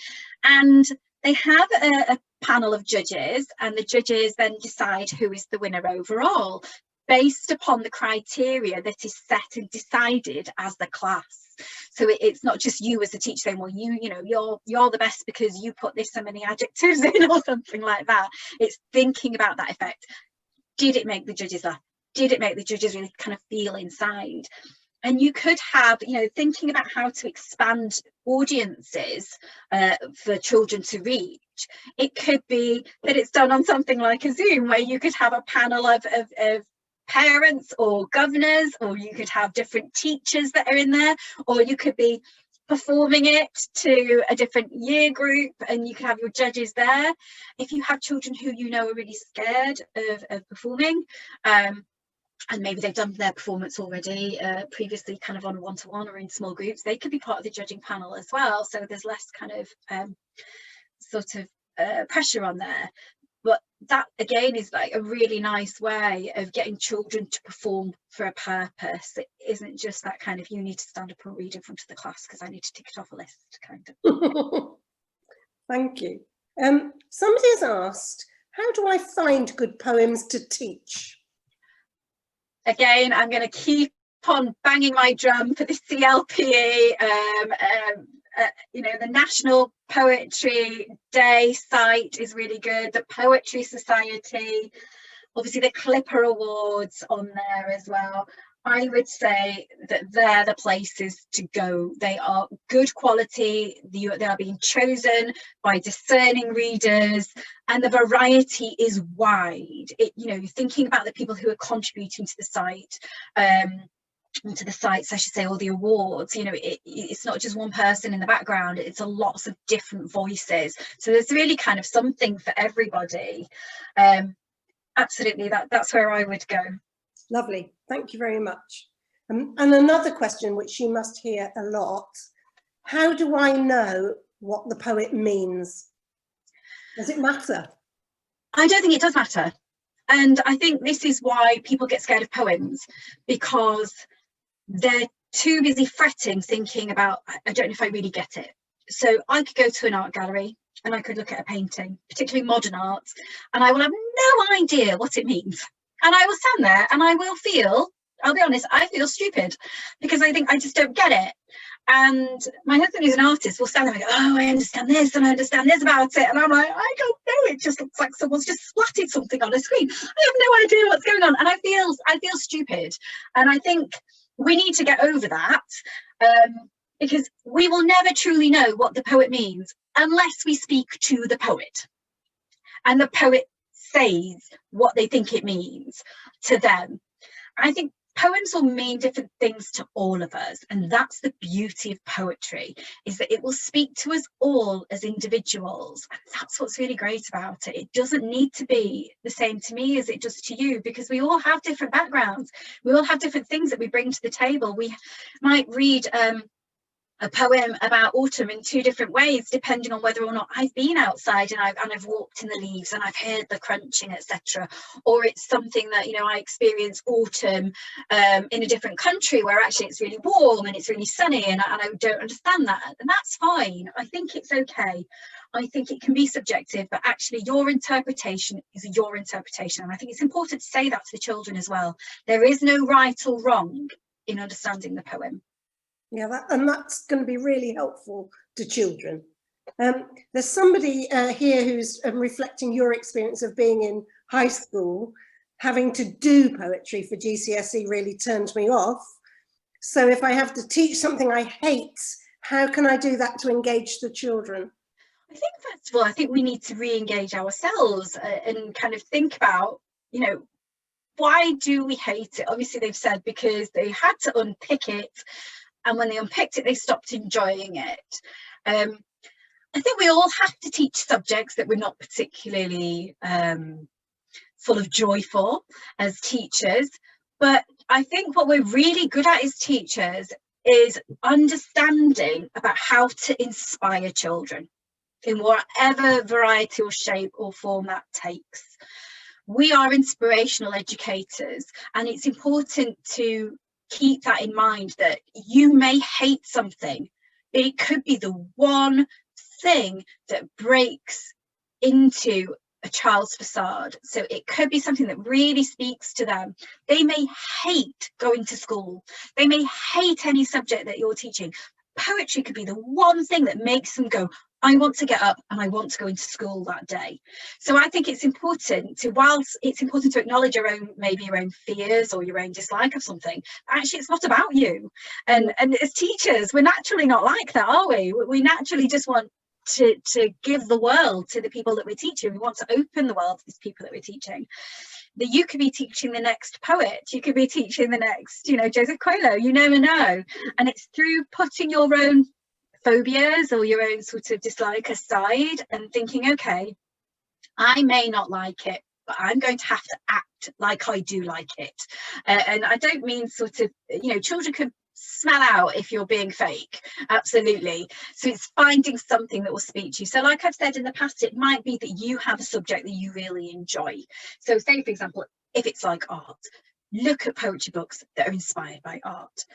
Speaker 2: And they have a panel of judges, and the judges then decide who is the winner overall, based upon the criteria that is set and decided as the class. So it's not just you as a teacher saying, well, you know, you're the best because you put this so many adjectives in, or something like that. It's thinking about that effect. Did it make the judges laugh? Did it make the judges really kind of feel inside? And you could have, you know, thinking about how to expand audiences for children to reach. It could be that it's done on something like a Zoom, where you could have a panel of parents or governors, or you could have different teachers that are in there, or you could be performing it to a different year group, and you could have your judges there. If you have children who you know are really scared of performing, and maybe they've done their performance already previously, kind of on a one-to-one or in small groups, they could be part of the judging panel as well, so there's less kind of pressure on there. But that again is like a really nice way of getting children to perform for a purpose. It isn't just that kind of, you need to stand up and read in front of the class because I need to tick it off a list kind of.
Speaker 1: Thank you. Somebody has asked, how do I find good poems to teach?
Speaker 2: Again, I'm going to keep on banging my drum for the CLPE. You know, the National Poetry Day site is really good. The Poetry Society, obviously the Clipper Awards on there as well. I would say that they're the places to go. They are good quality. They are being chosen by discerning readers, and the variety is wide. You know, you're thinking about the people who are contributing to the site, to the sites, I should say, or the awards. You know, it's not just one person in the background. It's a lots of different voices. So there's really kind of something for everybody. Absolutely, that's where I would go.
Speaker 1: Lovely, thank you very much. And another question which you must hear a lot, how do I know what the poet means? Does it matter?
Speaker 2: I don't think it does matter. And I think this is why people get scared of poems, because they're too busy fretting, thinking about, I don't know if I really get it. So I could go to an art gallery and I could look at a painting, particularly modern art, and I will have no idea what it means. And I will stand there and I will feel, I'll be honest, I feel stupid because I think I just don't get it. And my husband, who's an artist, will stand there and go, oh, I understand this and I understand this about it. And I'm like, I don't know, it just looks like someone's just splatted something on a screen. I have no idea what's going on. And I feel stupid. And I think we need to get over that, because we will never truly know what the poet means unless we speak to the poet. And the poet says what they think it means to them. I think poems will mean different things to all of us, and that's the beauty of poetry, is that it will speak to us all as individuals, and that's what's really great about it. It doesn't need to be the same to me as it does to you, because we all have different backgrounds, we all have different things that we bring to the table. We might read a poem about autumn in two different ways, depending on whether or not I've been outside and I've walked in the leaves and I've heard the crunching, etc. Or it's something that, you know, I experience autumn in a different country where actually it's really warm and it's really sunny, and I don't understand that, and that's fine. I think it's okay. I think it can be subjective, but actually your interpretation is your interpretation, and I think it's important to say that to the children as well. There is no right or wrong in understanding the poem.
Speaker 1: Yeah, that's going to be really helpful to children. There's somebody here who's reflecting your experience of being in high school. Having to do poetry for GCSE really turned me off. So if I have to teach something I hate, how can I do that to engage the children?
Speaker 2: I think, first of all, I think we need to re-engage ourselves and kind of think about, you know, why do we hate it? Obviously, they've said because they had to unpick it. And when they unpicked it, they stopped enjoying it. I think we all have to teach subjects that we're not particularly full of joy for as teachers. But I think what we're really good at as teachers is understanding about how to inspire children in whatever variety or shape or form that takes. We are inspirational educators, and it's important to keep that in mind, that you may hate something, but it could be the one thing that breaks into a child's facade. So it could be something that really speaks to them. They may hate going to school, they may hate any subject that you're teaching. Poetry could be the one thing that makes them go, I want to get up and I want to go into school that day. So I think it's important to, whilst it's important to acknowledge your own, maybe your own fears or your own dislike of something, actually it's not about you. And as teachers, we're naturally not like that, are we? We naturally just want to give the world to the people that we're teaching. We want to open the world to these people that we're teaching. That you could be teaching the next poet, you could be teaching the next, you know, Joseph Coelho, you never know. And it's through putting your own phobias or your own sort of dislike aside and thinking, okay, I may not like it, but I'm going to have to act like I do like it. And I don't mean sort of, you know, children can smell out if you're being fake, absolutely. So it's finding something that will speak to you. So like I've said in the past, it might be that you have a subject that you really enjoy. So say, for example, if it's like art, look at poetry books that are inspired by art.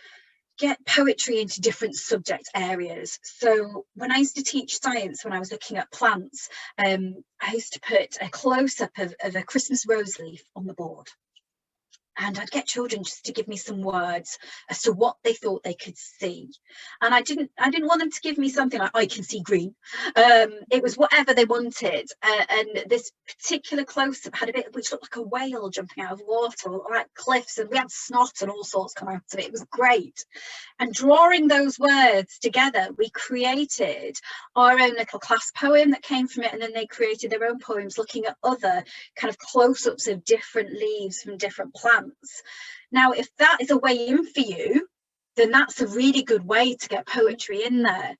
Speaker 2: Get poetry into different subject areas. So when I used to teach science, when I was looking at plants, I used to put a close-up of a Christmas rose leaf on the board. And I'd get children just to give me some words as to what they thought they could see. And I didn't want them to give me something like, I can see green. It was whatever they wanted. And this particular close-up had a bit which looked like a whale jumping out of water, or like cliffs, and we had snot and all sorts come out of it. It was great. And drawing those words together, we created our own little class poem that came from it. And then they created their own poems looking at other kind of close-ups of different leaves from different plants. Now, if that is a way in for you, then that's a really good way to get poetry in there.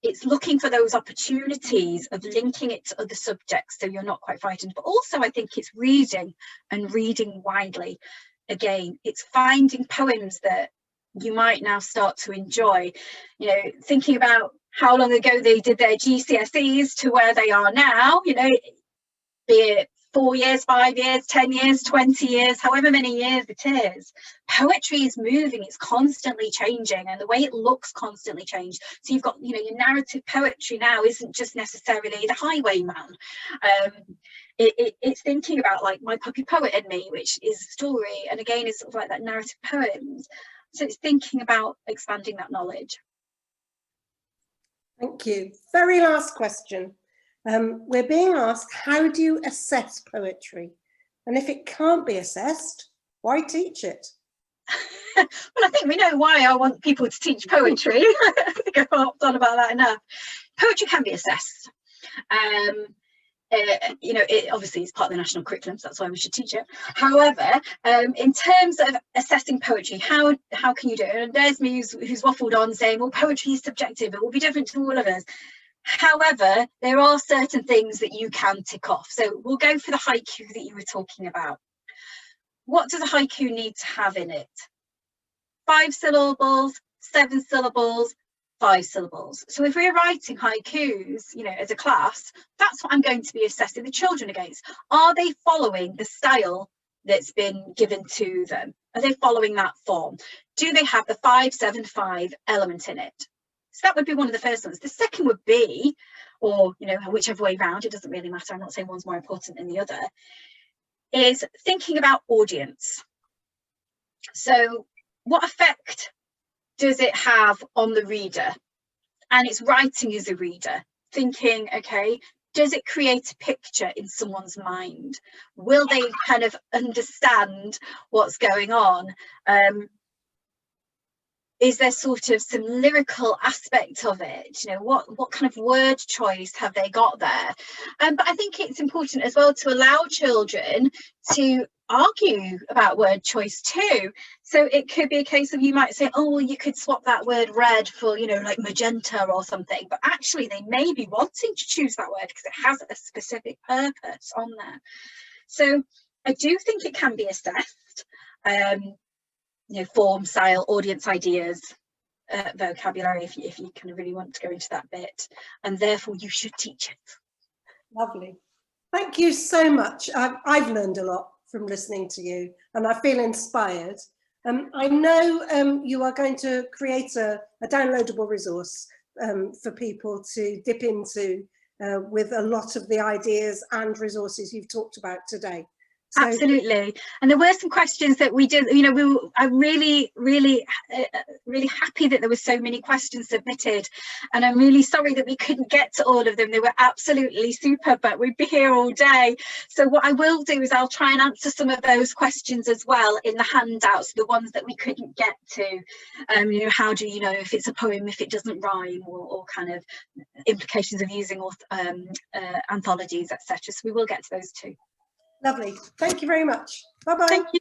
Speaker 2: It's looking for those opportunities of linking it to other subjects so you're not quite frightened. But also I think it's reading and reading widely. Again, it's finding poems that you might now start to enjoy. You know, thinking about how long ago they did their GCSEs to where they are now, you know, be it 4 years, 5 years, 10 years, 20 years, however many years it is. Poetry is moving, it's constantly changing, and the way it looks constantly changed. So you've got, you know, your narrative poetry now isn't just necessarily the highwayman. It's thinking about like My Puppy Poet and Me, which is a story, and again is sort of like that narrative poems. So it's thinking about expanding that knowledge.
Speaker 1: Thank you. Very last question. We're being asked, how do you assess poetry? And if it can't be assessed, why teach it?
Speaker 2: Well, I think we know why I want people to teach poetry. I think I've harped on about that enough. Poetry can be assessed. You know, it obviously is part of the national curriculum, so that's why we should teach it. However, in terms of assessing poetry, how can you do it? And there's me who's waffled on saying, well, poetry is subjective, it will be different to all of us. However, there are certain things that you can tick off. So we'll go for the haiku that you were talking about. What does a haiku need to have in it? 5 syllables, 7 syllables, 5 syllables. So if we're writing haikus, you know, as a class, that's what I'm going to be assessing the children against. Are they following the style that's been given to them? Are they following that form? Do they have the 5-7-5 element in it? So that would be one of the first ones. The second would be, or, you know, whichever way round, it doesn't really matter, I'm not saying one's more important than the other, is thinking about audience. So what effect does it have on the reader? And it's writing as a reader, thinking, okay, does it create a picture in someone's mind? Will they kind of understand what's going on? Is there sort of some lyrical aspect of it? You know, what kind of word choice have they got there? But I think it's important as well to allow children to argue about word choice too. So it could be a case of, you might say, oh, well, you could swap that word red for, you know, like magenta or something, but actually they may be wanting to choose that word because it has a specific purpose on there. So I do think it can be assessed. You know, form, style, audience ideas, vocabulary, if you kind of really want to go into that bit, and therefore you should teach it.
Speaker 1: Lovely. Thank you so much. I've learned a lot from listening to you, and I feel inspired. I know you are going to create a downloadable resource for people to dip into with a lot of the ideas and resources you've talked about today. So,
Speaker 2: absolutely. And there were some questions that we did, you know, I'm really happy that there were so many questions submitted, and I'm really sorry that we couldn't get to all of them. They were absolutely super, but we'd be here all day. So what I will do is I'll try and answer some of those questions as well in the handouts, the ones that we couldn't get to. You know, how do you know if it's a poem if it doesn't rhyme, or kind of implications of using anthologies, etc. So we will get to those too.
Speaker 1: Lovely. Thank you very much. Bye-bye.
Speaker 2: Thank you.